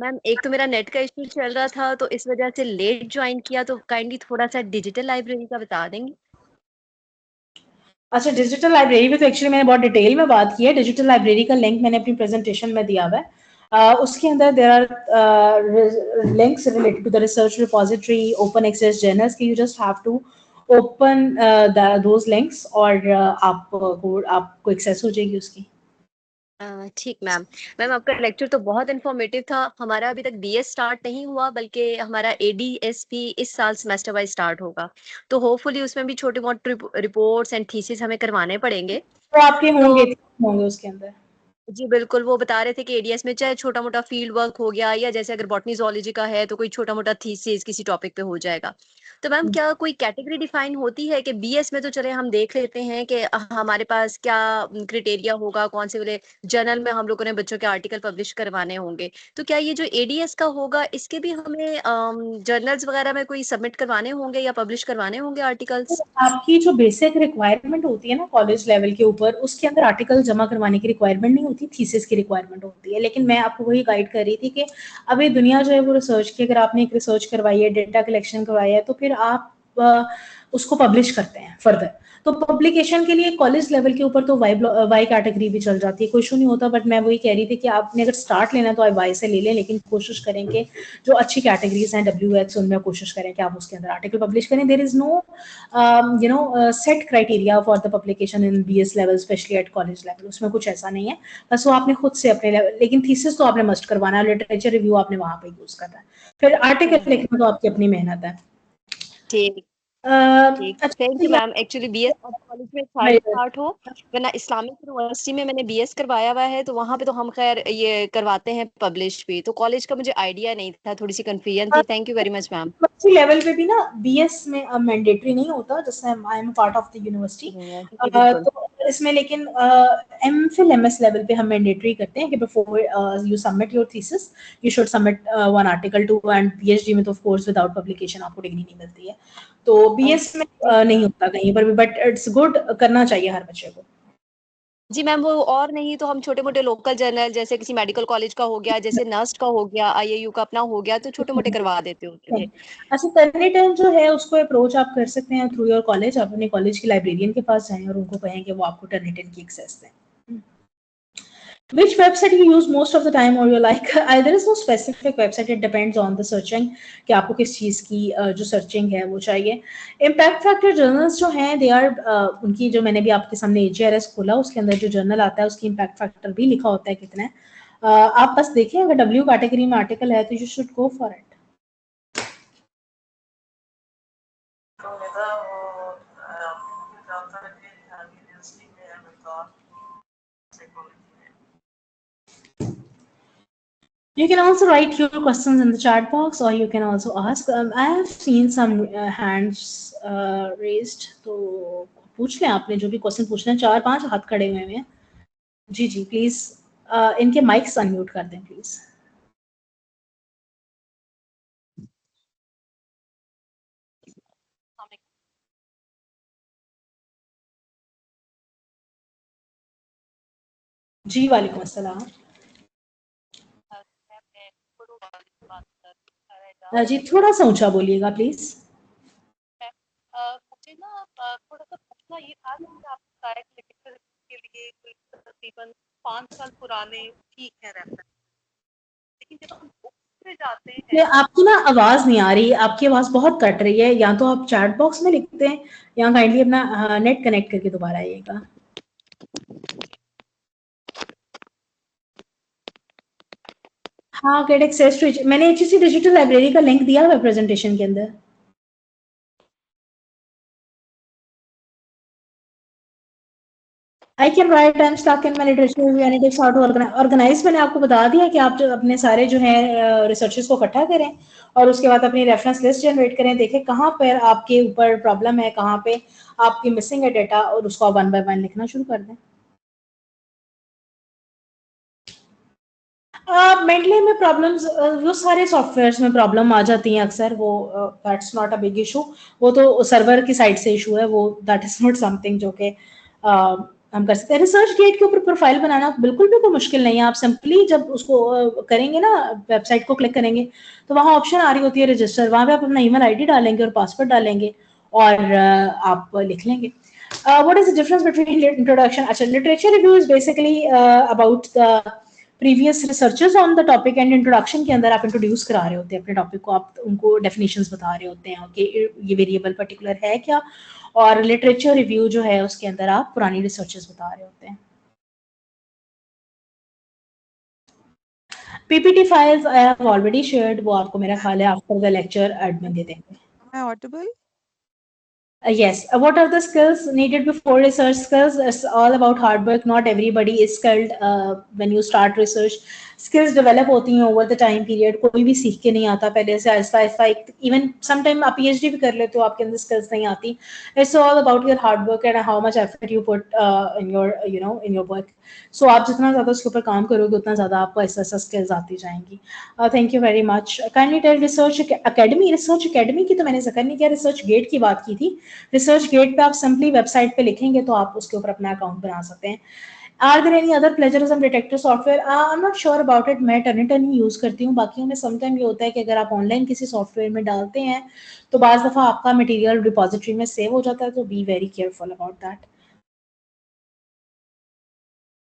मैम एक तो मेरा नेट का इशू चल रहा था तो इस वजह से लेट ज्वाइन किया, तो काइंडली थोड़ा सा डिजिटल लाइब्रेरी का बता देंगे. अच्छा, डिजिटल लाइब्रेरी में तो एक्चुअली मैंने बहुत डिटेल में बात की है. डिजिटल लाइब्रेरी का लिंक मैंने अपनी प्रेजेंटेशन में दिया हुआ है. उसके अंदर there are links related to the research repository, open access journals की. You just have to open those links और आपको एक्सेस हो जाएगी उसकी. ठीक मैम. मैम आपका लेक्चर तो बहुत इन्फॉर्मेटिव था. हमारा अभी तक बीएस स्टार्ट नहीं हुआ बल्कि हमारा एडीएस भी इस साल सेमेस्टर वाइज स्टार्ट होगा, तो होपफुली उसमें भी छोटे मोटे रिपोर्ट्स एंड थीसिस हमें करवाने पड़ेंगे. तो आपके होंगे उसके अंदर. जी बिल्कुल, वो बता रहे थे कि एडीएस में चाहे छोटा मोटा फील्ड वर्क हो गया या जैसे अगर बॉटनी जूलॉजी का है तो कोई छोटा मोटा थीसिस किसी टॉपिक पे हो जाएगा. तो मैम क्या कोई कैटेगरी डिफाइन होती है कि बीएस में तो चले हम देख लेते हैं कि हमारे पास क्या क्राइटेरिया होगा, कौन से वाले जर्नल में हम लोगों ने बच्चों के आर्टिकल पब्लिश करवाने होंगे, तो क्या ये जो एडीएस का होगा इसके भी हमें जर्नल्स वगैरह में कोई सबमिट करवाने होंगे या पब्लिश करवाने होंगे आर्टिकल्स? आपकी जो बेसिक रिक्वायरमेंट होती है ना कॉलेज लेवल के ऊपर, उसके अंदर आर्टिकल जमा करवाने की रिक्वायरमेंट नहीं होती, थीसिस की रिक्वायरमेंट होती है. लेकिन मैं आपको वही गाइड कर रही थी कि अभी दुनिया जो है वो रिसर्च की, अगर आपने एक रिसर्च करवाई है, डेटा कलेक्शन करवाया है, तो फिर आप उसको पब्लिश करते हैं फर्दर. तो पब्लिकेशन के लिए कॉलेज लेवल के ऊपर तो वाई कैटेगरी भी चल जाती है, कोई इशू नहीं होता. बट मैं वही कह रही थी कि आपने अगर स्टार्ट लेना है तो आप वाई से ले लें, लेकिन कोशिश करें कि जो अच्छी कैटेगरीज हैं WH उनमें कोशिश करें कि आप उसके अंदर आर्टिकल पब्लिश करें. There is no set criteria for the publication in BS level, especially at college level. उसमें कुछ ऐसा नहीं है, बस वो आपने खुद से अपने लेवल. लेकिन थीसिस तो आपने मस्ट करवाना है, लिटरेचर रिव्यू आपने वहां पे यूज करना है, फिर आर्टिकल लिखना तो आपकी अपनी मेहनत है. ठीक. अच्छा, thank you ma'am. Actually BS college में थर्ड स्टार्ट हो, वरना इस्लामिक यूनिवर्सिटी में मैंने बीएस करवाया हुआ है तो वहाँ पे तो हम खैर ये करवाते हैं पब्लिश भी, तो कॉलेज का मुझे आइडिया नहीं था, थोड़ी सी कंफ्यूजन थी. Thank you very much ma'am. University level पे भी ना बीएस में मैंडेटरी नहीं होता, जैसे I am part of the university. तो इसमें लेकिन एमफिल एमएस लेवल पे हम मैंडेटरी करते हैं कि before you submit your thesis you should submit one article to. And PhD में तो ऑफ कोर्स विदाउट पब्लिकेशन आपको डिग्री नहीं मिलती है. तो बीएस में नहीं होता कहीं पर भी, बट इट्स गुड, करना चाहिए हर बच्चे को. जी मैम, वो और नहीं तो हम छोटे-मोटे लोकल जर्नल जैसे किसी मेडिकल कॉलेज का हो गया, जैसे नर्स का हो गया, आईएयू का अपना हो गया, तो छोटे-मोटे करवा देते होते थे। अच्छा, टर्निटन जो है उसको अप्रोच आप कर सकते हैं थ्रू योर कॉलेज। आप अपने कॉलेज की लाइब्रेरियन के पास जाएँ और उनको कहें कि वो आपको टर्निटन की एक्सेस दें। Which website you use most of the time or you're like there is no specific website, it depends on the searching कि आपको किस चीज़ की जो सर्चिंग है वो चाहिए। इम्पैक्ट फैक्टर जर्नल्स जो हैं दे आर उनकी जो मैंने भी आपके सामने AJRS खोला उसके अंदर जो जर्नल आता है उसकी इम्पैक्ट फैक्टर भी लिखा होता है कितना है। आप बस देखें अगर W कैटेगरी में आर्टिकल है तो you should go for it. You can also write your questions in the chat box or you can also ask. I have seen some hands raised. तो पूछ लें आपने जो भी क्वेश्चन पूछना है, 4-5 हाथ खड़े हुए हैं। जी जी प्लीज इनके माइक्स अनम्यूट कर दें प्लीज। जी वालेकुम अस्सलाम। जी थोड़ा सा ऊंचा बोलिएगा प्लीज। मुझे ना थोड़ा सा पूछना ये था कि आप डायरेक्ट लिटरेचर के लिए कोई तकरीबन 5 साल पुराने ठीक है रेफरेंस, लेकिन जब हम बुक्स पे जाते हैं आपकी ना आवाज नहीं आ रही, आपकी आवाज बहुत कट रही है। या तो आप चैट बॉक्स में लिखते हैं या काइंडली अपना नेट कनेक्ट करके दोबारा आइएगा। हाँ, गेट एक्सेस टू, मैंने HEC डिजिटल लाइब्रेरी का लिंक दिया हुआ प्रेजेंटेशन के अंदर। I can write, I'm stuck in my literature review and it is how to organize। मैंने आपको बता दिया कि आप जो अपने सारे जो है रिसर्चेस को इकट्ठा करें और उसके बाद अपनी रेफरेंस लिस्ट जनरेट करें, देखें कहाँ पर आपके ऊपर प्रॉब्लम है, कहाँ पे आपकी मिसिंग है डेटा, और उसको आप 1 by 1 लिखना शुरू कर दें। मेंटली में प्रॉब्लम्स वो सारे सॉफ्टवेयर्स में प्रॉब्लम आ जाती हैं अक्सर, वो that's not a big issue. वो तो सर्वर की साइड से इशू है, वो दैट इज नॉट समथिंग जो कि हम कर सकते हैं। रिसर्च गेट के ऊपर प्रोफाइल बनाना बिल्कुल भी कोई मुश्किल नहीं है। आप सिंपली जब उसको करेंगे ना, वेबसाइट को क्लिक करेंगे तो वहाँ ऑप्शन आ रही होती है रजिस्टर, वहाँ पे आप अपना ईमेल आईडी डालेंगे और पासवर्ड डालेंगे और आप लिख लेंगे। What is the difference between introduction? अच्छा, literature review is basically about the previous researches on the topic and introduction के अंदर आप इंट्रोड्यूस करा रहे होते हैं अपने टॉपिक को, आप उनको डेफिनेशंस बता रहे होते हैं कि ये वेरिएबल पर्टिकुलर है क्या, और लिटरेचर रिव्यू जो है उसके अंदर आप पुरानी रिसर्चेस बता रहे होते हैं। PPT files I have already shared, वो आपको मेरा ख्याल है आफ्टर द लेक्चर एडमिन दे देंगे। Am I audible? Yes. What are the skills needed before research? Skills is all about hard work. Not everybody is skilled when you start research. Skills develop होती हैं over the time period. कोई भी सीख के नहीं आता पहले से आहिस्ता आहिस्ता। Even sometime आप PhD भी कर लेते हो, आपके अंदर skills नहीं आती। It's all about your hard work and how much effort you put in your in your work. So आप जितना ज़्यादा उसके ऊपर काम करोगे उतना ज़्यादा आपको ऐसा skills आती जाएंगी। Thank you very much. Kindly tell Research Academy. Research Academy की तो मैंने जिक्र नहीं किया, Research Gate की बात की थी। रिसर्च गेट पे आप सिंपली वेबसाइट पे लिखेंगे तो आप उसके ऊपर अपना अकाउंट बना सकते हैं। Are there any other plagiarism detector software? I am not sure about it. मैं टर्निटन ही यूज करती हूँ। बाकी में समटाइम ये होता है कि अगर आप ऑनलाइन किसी सॉफ्टवेयर में डालते हैं तो बाज दफा आपका मटेरियल रिपोजिटरी में सेव हो जाता है, तो be very careful about that.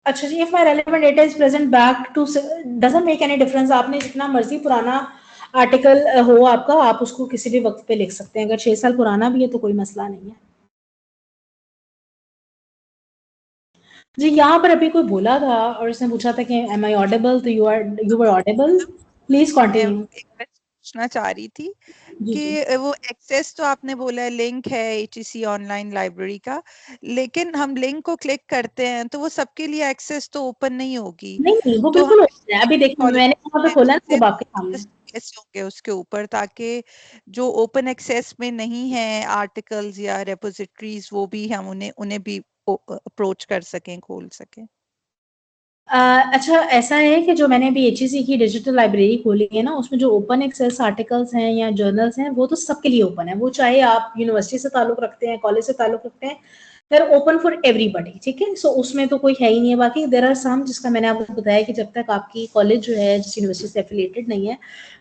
अच्छा जी, if my relevant data is present back to, doesn't make any difference. आपने जितना मर्जी पुराना आर्टिकल हो आपका, आप उसको किसी भी वक्त पे लिख सकते हैं। अगर 6 साल पुराना भी है तो कोई मसला नहीं है। जी, यहाँ पर अभी कोई बोला था और उसने पूछा था कि एम आई ऑडिबल, तो you were Audible. Please continue. एक पूछना चाह रही थी जी जी। कि वो एक्सेस तो आपने बोला है लिंक है HEC ऑनलाइन लाइब्रेरी का, लेकिन हम लिंक को क्लिक करते हैं तो वो सबके लिए एक्सेस तो ओपन नहीं होगी। नहीं नहीं, वो तो बिल्कुल ओपन है। अभी देखिए मैंने यहाँ पे खोला ना, सब आपके सामने। कैसे होंगे उसके ऊपर, ताकि जो ओपन एक्सेस में नहीं है आर्टिकल्स या रेपोजिटरीज वो भी हम उन्हें भी अप्रोच कर सकें, खोल सकें। अच्छा, ऐसा है कि जो मैंने अभी HEC की डिजिटल लाइब्रेरी खोली है ना, उसमें जो ओपन एक्सेस आर्टिकल्स हैं या जर्नल्स हैं वो तो सबके लिए ओपन है। वो चाहे आप यूनिवर्सिटी से ताल्लुक रखते हैं, कॉलेज से ताल्लुक रखते हैं, they're open for everybody, ठीक है। सो उसमें तो कोई है ही नहीं है। बाकी देर आर सम, जिसका मैंने आपको बताया कि जब तक आपकी कॉलेज जो है जिस यूनिवर्सिटी से एफिलिएटेड नहीं है,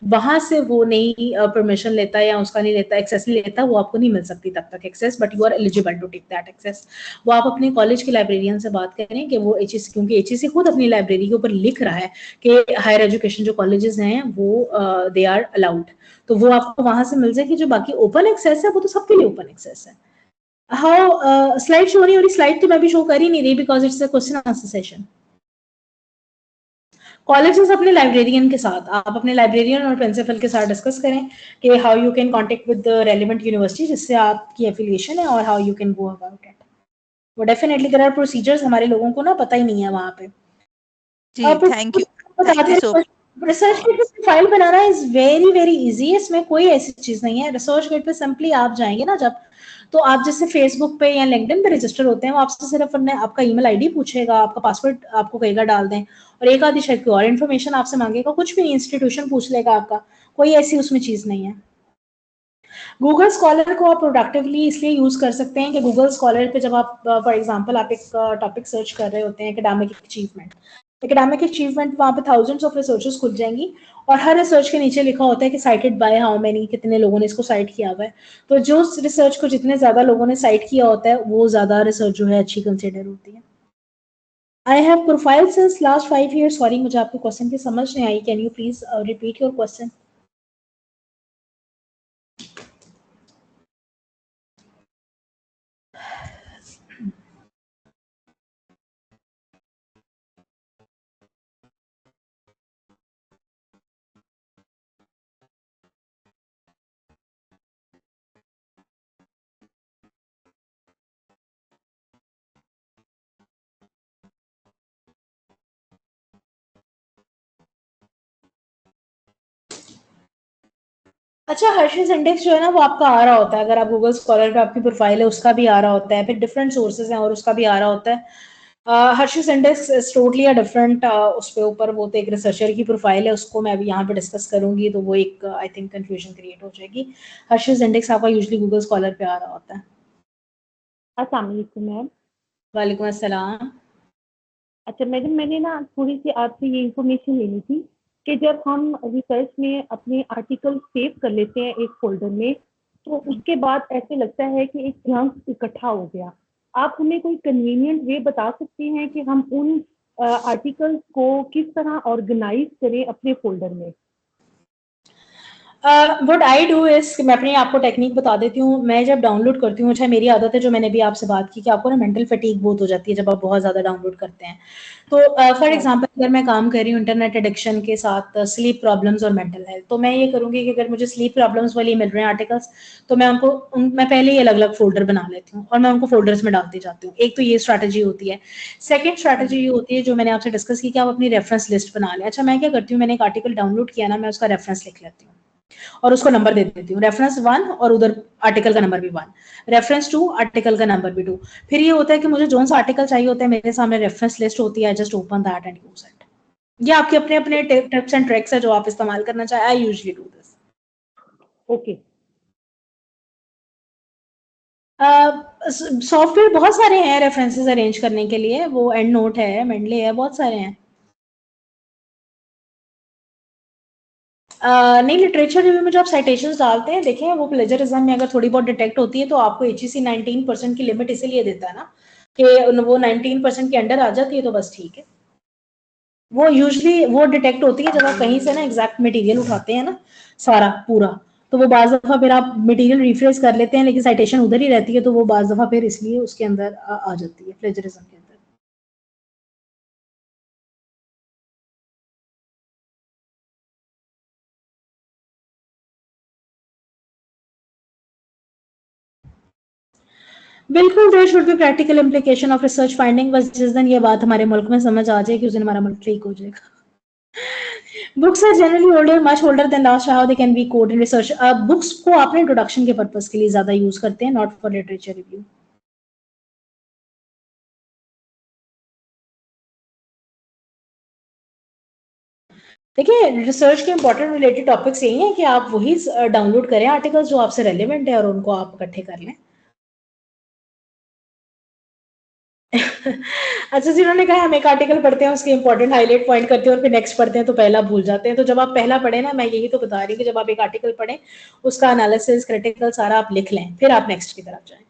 वहां से वो नहीं परमिशन लेता या उसका नहीं लेता, एक्सेस नहीं लेता, वो आपको नहीं मिल सकती तब तक access, but you are eligible to take that access. वो आप अपने कॉलेज के लाइब्रेरियन से बात करें कि वो HEC, क्योंकि HEC खुद अपनी लाइब्रेरी के ऊपर लिख रहा है कि हायर एजुकेशन जो कॉलेजेस हैं वो दे आर अलाउड, तो वो आपको वहां से मिल जाएगी। जो बाकी ओपन एक्सेस है वो तो सबके लिए ओपन एक्सेस है। हाउ स्लाइड शो नहीं हो रही? स्लाइड तो मैं भी शो कर ही नहीं रही because it's a question answer session. Colleges अपने लाइब्रेरियन के साथ, आप अपने लाइब्रेरियन और प्रिंसिपल के साथ डिस्कस करें कि how you can contact with the relevant university जिससे आपकी एफिलिएशन है और how you can go about it. वो डेफिनेटली देयर आर प्रोसीजर्स, हमारे लोगों को ना पता ही नहीं है वहां पे। जी, thank you so much. ResearchGate पे प्रोफाइल बनाना इज वेरी वेरी इजी। इसमें कोई ऐसी चीज नहीं है। रिसर्च गेट पे सिंपली आप जाएंगे ना जब, तो आप जैसे फेसबुक पे या लिंक्डइन पे रजिस्टर होते हैं, वो आपसे सिर्फ आपका ईमेल आईडी पूछेगा, आपका पासवर्ड आपको कहेगा डाल दें, और एक आधी शायद कोई और इन्फॉर्मेशन आपसे मांगेगा, कुछ भी नहीं, इंस्टीट्यूशन पूछ लेगा आपका, कोई ऐसी उसमें चीज नहीं है। गूगल स्कॉलर को आप प्रोडक्टिवली इसलिए यूज कर सकते हैं कि गूगल स्कॉलर पे जब आप फॉर एग्जांपल आप एक टॉपिक सर्च कर रहे होते हैं, एकेडमिक अचीवमेंट, वहां पे थाउजेंड्स ऑफ रिसर्चेस खुल जाएंगी और हर रिसर्च के नीचे लिखा होता है कि साइटेड बाय हाउ मेनी, कितने लोगों ने इसको साइट किया हुआ है। तो जो रिसर्च को जितने ज्यादा लोगों ने साइट किया होता है वो ज्यादा रिसर्च जो है अच्छी कंसिडर होती है। I have profile since last 5 years। Sorry, मुझे आपके क्वेश्चन की समझ नहीं आई। Can you please repeat your question? अच्छा, हर्षिस इंडेक्स जो है ना वो आपका आ रहा होता है, अगर आप गूगल स्कॉलर पे आपकी प्रोफाइल है उसका भी आ रहा होता है, फिर डिफरेंट सोर्सेज हैं और उसका भी आ रहा होता है। Hirsch index is totally a different, उस पे ऊपर वो तो एक रिसर्चर की प्रोफाइल है, उसको मैं अभी यहाँ पे डिस्कस करूंगी तो वो एक आई थिंक कंफ्यूजन क्रिएट हो जाएगी। हर्षिस इंडेक्स आपका यूजुअली गूगल स्कॉलर पे आ रहा होता है। अस्सलाम वालेकुम मैम। वालेकुम अस्सलाम। अच्छा मैडम, मैंने ना थोड़ी सी आपसे ये इन्फॉर्मेशन लेनी थी कि जब हम रिसर्च में अपने आर्टिकल सेव कर लेते हैं एक फोल्डर में, तो उसके बाद ऐसे लगता है कि एक जंक इकट्ठा हो गया। आप हमें कोई कन्वीनियंट वे बता सकते हैं कि हम उन आर्टिकल्स को किस तरह ऑर्गेनाइज करें अपने फोल्डर में? व्हाट आई डू इज, मैं अपनी आपको टेक्निक बता देती हूँ। मैं जब डाउनलोड करती हूँ, अच्छा मेरी आदत है जो मैंने भी आपसे बात की कि आपको ना मेंटल फटीग बहुत हो जाती है जब आप बहुत ज्यादा डाउनलोड करते हैं। तो फॉर एग्जांपल अगर मैं काम कर रही हूँ इंटरनेट एडिक्शन के साथ, स्लीप प्रॉब्लम्स और मेंटल हेल्थ, तो मैं ये करूंगी कि अगर मुझे स्लीप प्रॉब्लम्स वाली मिल रहे हैं आर्टिकल्स, तो मैं मैं पहले ही अलग अलग फोल्डर बना लेती हूँ और मैं उनको फोल्डर्स में डालती जाती हूँ। एक तो ये स्ट्रैटेजी होती है। सेकेंड स्ट्रैटेजी ये होती है जो मैंने आपसे डिस्कस की कि आप अपनी रेफरेंस लिस्ट बना लें। अच्छा, मैं क्या करती हूँ, मैंने एक आर्टिकल डाउनलोड किया ना, मैं उसका रेफरेंस लिख लेती हूँ और उसको नंबर दे देती हूँ, रेफरेंस 1 और उधर आर्टिकल का नंबर भी 1, रेफरेंस 2 आर्टिकल का नंबर भी 2। फिर ये होता है कि मुझे जो सा आर्टिकल चाहिए होता है मेरे सामने रेफरेंस लिस्ट होती है, just open that and use it. ये आपके अपने अपने टिप्स एंड ट्रिक्स है जो आप इस्तेमाल करना चाहे। I usually do this. Okay. Software बहुत सारे हैं रेफरेंसेस अरेंज करने के लिए, वो एंड नोट है, मेंडले है, बहुत सारे हैं। नहीं, लिटरेचर रिव्यू में जो आप साइटेशंस डालते हैं, देखें वो प्लेजरिज्म में अगर थोड़ी बहुत डिटेक्ट होती है तो आपको HEC 19% की लिमिट इसीलिए देता है ना कि वो 19% के अंडर आ जाती है तो बस ठीक है। वो यूजुअली वो डिटेक्ट होती है जब आप कहीं से ना एग्जैक्ट मटेरियल उठाते हैं ना, सारा पूरा, तो वो बाज दफा फिर आप मटेरियल रिफ्रेश कर लेते हैं लेकिन साइटेशन उधर ही रहती है, तो वो बाज दफा फिर इसलिए उसके अंदर आ जाती है प्लेजरिज्म के अंदर। बिल्कुल, there should be practical implication of research finding. बस जिस दिन ये बात हमारे मुल्क में समझ आ जाए कि उस दिन हमारा मुल्क ठीक हो जाएगा। Books are generally older, much older than last, how they can be code in research. Books को आपने इंट्रोडक्शन के पर्पस के लिए ज्यादा यूज करते हैं, नॉट फॉर लिटरेचर रिव्यू। देखिए, रिसर्च के इंपॉर्टेंट रिलेटेड टॉपिक्स यही हैं कि आप वही डाउनलोड करें आर्टिकल्स जो आपसे रेलेवेंट है और उनको आप इकट्ठे कर लें। अच्छा, जिन्होंने कहा हम एक आर्टिकल पढ़ते हैं, उसके इंपॉर्टेंट हाईलाइट पॉइंट करते हैं और फिर नेक्स्ट पढ़ते हैं तो पहला भूल जाते हैं। तो जब आप पहला पढ़े ना, मैं यही तो बता रही हूँ कि जब आप एक आर्टिकल पढ़ें, उसका एनालिसिस क्रिटिकल सारा आप लिख लें, फिर आप नेक्स्ट की तरफ जाएं।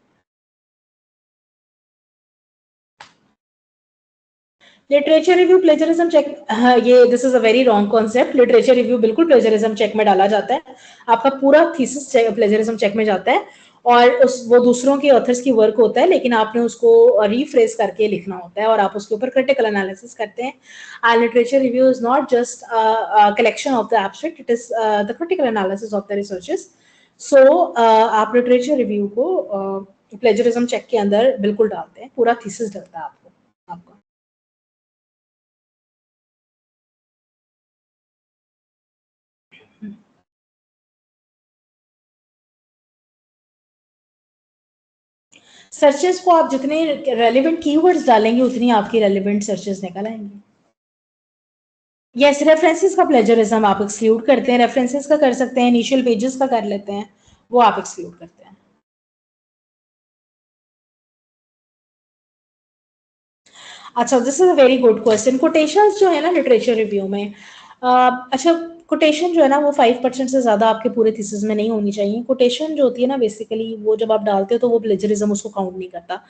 लिटरेचर रिव्यू प्लेजरिज्म चेक, हाँ, ये this is a very wrong concept. Literature review बिल्कुल प्लेजरिज्म चेक में डाला जाता है। आपका पूरा थीसिस प्लेजरिज्म चेक में जाता है और वो दूसरों के ऑथर्स की वर्क होता है, लेकिन आपने उसको रीफ्रेज करके लिखना होता है और आप उसके ऊपर क्रिटिकल एनालिसिस करते हैं। Literature review is not just collection of the abstract, it is the critical analysis of the researches. So आप लिटरेचर रिव्यू को प्लेजरिज्म चेक के अंदर बिल्कुल डालते हैं, पूरा थीसिस डलता है आपको। सर्चेस को आप जितने रेलिवेंट कीवर्ड्स डालेंगे, उतनी आपकी रेलिवेंट सर्चेस निकल आएंगी। यस, रेफरेंसेस का प्लेजरिज्म आप एक्सक्लूड करते हैं, रेफरेंसेस का कर सकते हैं, इनिशियल पेजेस का कर लेते हैं, वो आप एक्सक्लूड करते हैं। अच्छा, this is a very good question. Quotations जो है ना लिटरेचर रिव्यू में, अच्छा, कोटेशन जो है ना वो 5% से ज्यादा आपके पूरे थीसिस में नहीं होनी चाहिए। कोटेशन जो होती है ना, बेसिकली वो जब आप डालते हो तो वो प्लेजरिज्म उसको काउंट नहीं करता।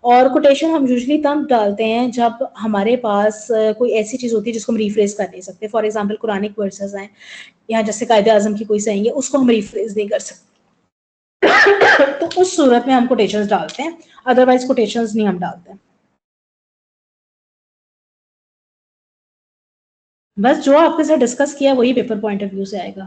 और कोटेशन हम यूजुअली तब डालते हैं जब हमारे पास कोई ऐसी चीज होती है जिसको हम रिफ्रेज कर नहीं सकते। फॉर एग्जाम्पल कुरानिक वर्सेस हैं, या जैसे कायदे आजम की कोई सही है, उसको हम रिफ्रेज नहीं कर सकते। तो उस सूरत में हम कोटेशंस डालते हैं, अदरवाइज कोटेशंस नहीं हम डालते हैं। बस जो आपके साथ डिस्कस किया वही पेपर पॉइंट ऑफ व्यू से आएगा।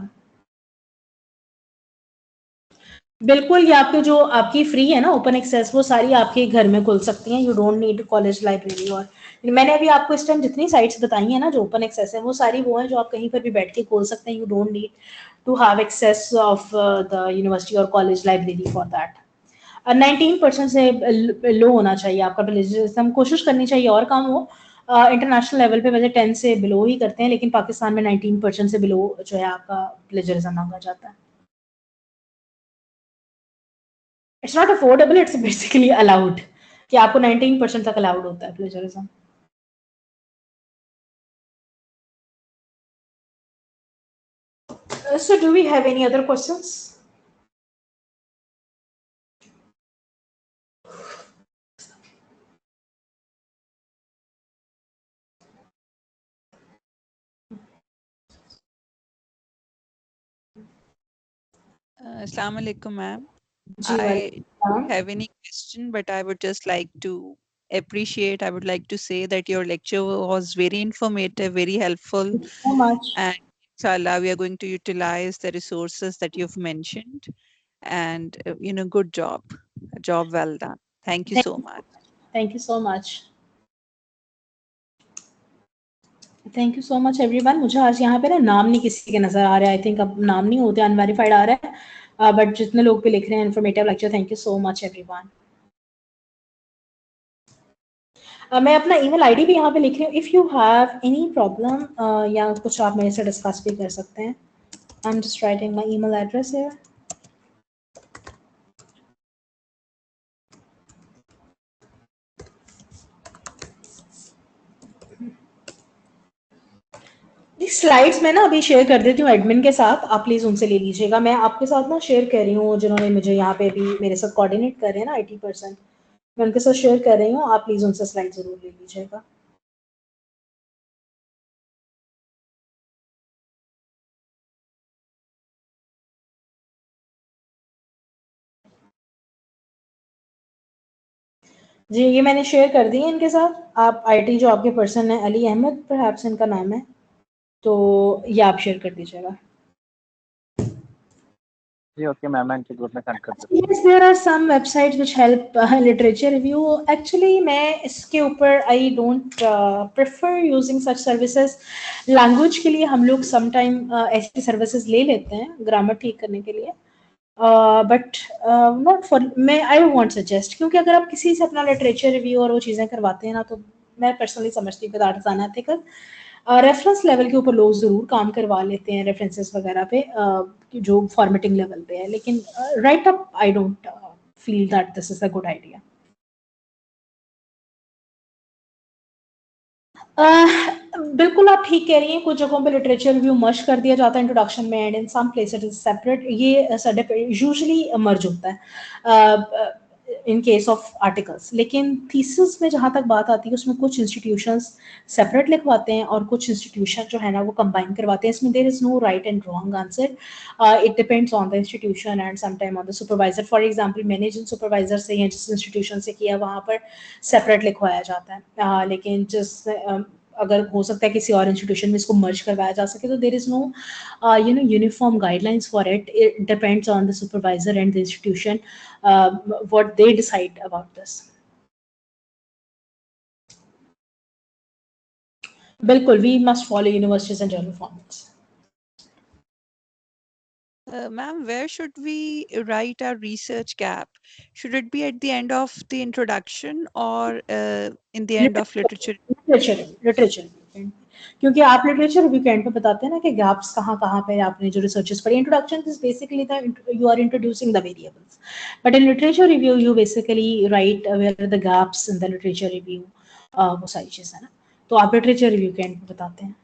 बिल्कुल, ये आपके जो आपकी फ्री है ना ओपन एक्सेस, वो सारी आपके घर में खुल सकती हैं। You don't need college library. और मैंने अभी आपको इस टाइम जितनी साइट्स बताई हैं ना जो ओपन एक्सेस है, वो सारी वो हैं जो आप कहीं पर भी बैठ के खोल सकते हैं। You don't need to have access of the university और कॉलेज लाइब्रेरी फॉर दैट। 19% से लो होना चाहिए आपका प्लेजरिज्म। कोशिश करनी चाहिए और कम हो। इंटरनेशनल लेवल पे वैसे 10 से बिलो ही करते हैं, लेकिन पाकिस्तान में 19% से बिलो जो है आपका प्लेजरिज्म मांगा जाता है। It's not affordable, it's basically allowed, कि आपको 19% तक अलाउड होता है plagiarism. So do we have any other questions? Assalamu alaikum, ma'am. जी, I don't वालेकुम। have any question, but I would just like to appreciate. I would like to say that your lecture was very informative, very helpful, Thank you so much. and inshallah, we are going to utilize the resources that you've mentioned. And good job, job well done. Thank you so much. Thank you so much. Thank you so much everyone. मुझे आज यहाँ पे ना नाम नहीं किसी के नजर आ रहा है। आई थिंक अब नाम नहीं होते, अनवेरिफाइड आ रहा है, बट जितने लोग भी लिख रहे हैं informative lecture, thank you so much everyone. मैं अपना ईमेल आईडी भी यहाँ पे लिख रही हूँ। If you have any problem या कुछ आप मेरे से डिस्कस भी कर सकते हैं। I am just writing my email address here. Slides मैं ना अभी शेयर कर देती हूँ एडमिन के साथ, आप प्लीज उनसे ले लीजिएगा। मैं आपके साथ ना शेयर कर रही हूँ, जिन्होंने मुझे यहाँ पे भी मेरे साथ कोऑर्डिनेट कर रहे हैं ना 80%, मैं उनके साथ शेयर कर रही हूँ। आप प्लीज उनसे स्लाइड जरूर ले लीजिएगा। जी, ये मैंने शेयर कर दी है इनके साथ। आप आईटी जो आपके पर्सन है, अली अहमद परहैप्स इनका नाम है, तो ये आप शेयर कर दीजिएगा। जी ओके मैम, मैं इनके ग्रुप में सेंड कर देता हूँ। Yes, there are some websites which help literature review. Actually, मैं इसके ऊपर I don't prefer using such services. Language के लिए हम लोग sometime ऐसी services ले लेते हैं ग्रामर ठीक करने के लिए, बट नॉट फॉर मैं आई वॉन्ट सजेस्ट, क्योंकि अगर आप किसी से अपना लिटरेचर रिव्यू और वो चीज़ें करवाते हैं ना, तो मैं पर्सनली समझती हूँ कि that is unethical. Reference level के ऊपर लोग ज़रूर काम करवा लेते हैं, रेफरेंसेस वगैरह पे जो फॉर्मेटिंग लेवल पे है, लेकिन right up I don't feel that this is a good idea. बिल्कुल आप ठीक कह रही हैं, कुछ जगहों पे लिटरेचर रिव्यू मर्ज कर दिया जाता है इंट्रोडक्शन में, and in some places is separate, ये यूजुअली मर्ज होता है इन केस ऑफ आर्टिकल्स। लेकिन थीसिस में जहाँ तक बात आती है उसमें कुछ इंस्टीट्यूशंस सेपरेट लिखवाते हैं और कुछ इंस्टीट्यूशन जो है ना वो कंबाइन करवाते हैं। इसमें there is no right and wrong answer, it depends on the institution and sometime on the supervisor. For example मैंने जिन सुपरवाइजर से या जिस इंस्टीट्यूशन से किया वहाँ पर सेपरेट लिखवाया जाता है, लेकिन जिस अगर हो सकता है किसी और इंस्टीट्यूशन में इसको मर्ज करवाया जा सके, तो there is no uniform guidelines for it, it depends on the supervisor and the institution what they decide about this. बिल्कुल, we must follow universities and journal formats. Ma'am, where should we write our research gap? Should it be at the end of the introduction or in the end of literature? Literature क्योंकि आप literature review के and पे बताते हैं ना कि gaps कहाँ कहाँ पे आपने जो रिसर्चेस पढ़ी। Introduction is basically the you are introducing the variables, but in literature review you basically write where the gaps in the literature review, वो सारी चीज़ है ना, तो आप लिटरेचर रिव्यू के एंड पे बताते हैं।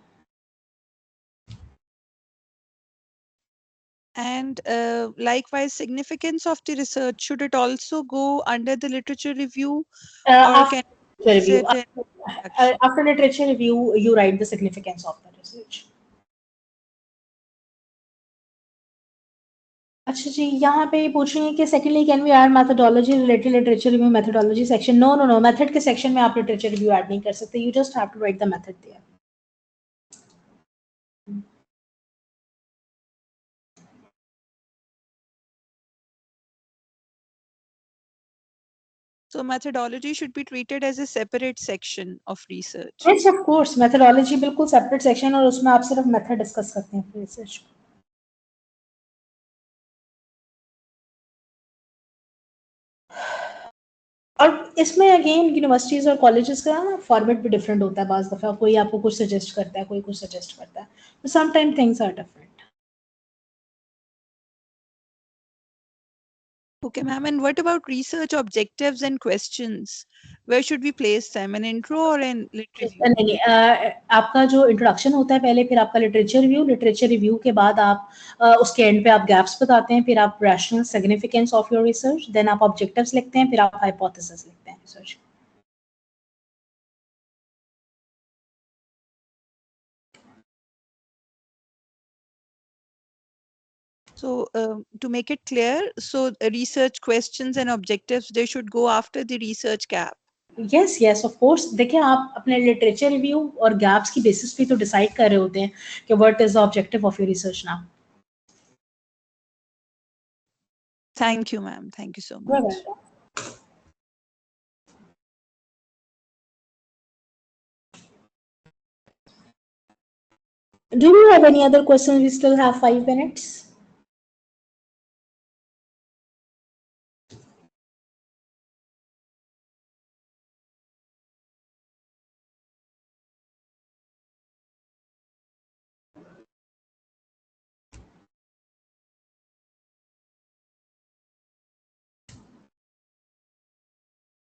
And likewise, significance of the research, should it also go under the literature review, or can review. it After literature review, you write the significance of the research. अच्छा जी, यहाँ पे पूछ रही हैं कि secondly can we add methodology related literature review methodology section? No no no, method के section में आप लिटरेचर रिव्यू ऐड नहीं कर सकते, you just have to write the method there. So methodology should be treated as a separate section of research. Yes, of course, methodology बिल्कुल separate section और उसमें आप सिर्फ मेथड डिस्कस करते हैं अपने रिसर्च को। और इसमें अगेन यूनिवर्सिटीज और कॉलेजेस का फॉर्मेट भी डिफरेंट होता है, बाज दफा कोई आपको कुछ सजेस्ट करता है, कोई कुछ सजेस्ट करता है, तो sometime things are different. Okay, ma'am. And what about research objectives and questions? Where should we place them? An intro or an lit review? नहीं, आपका जो इंट्रोडक्शन होता है पहले, फिर आपका लिटरेचर रिव्यू के बाद आप उसके एंड पे आप गैप्स बताते हैं, फिर आप rational significance of your research, then आप ऑब्जेक्टिव्स लिखते हैं, फिर आप हाइपोथेसिस लिखते हैं research. So to make it clear, so research questions and objectives, they should go after the research gap. Yes yes of course. देखिए, आप अपने लिटरेचर रिव्यू और गैप्स की बेसिस पे तो डिसाइड कर रहे होते हैं कि what is the objective of your research now. Thank you, ma'am. Thank you so much. Do you have any other questions? We still have 5 minutes.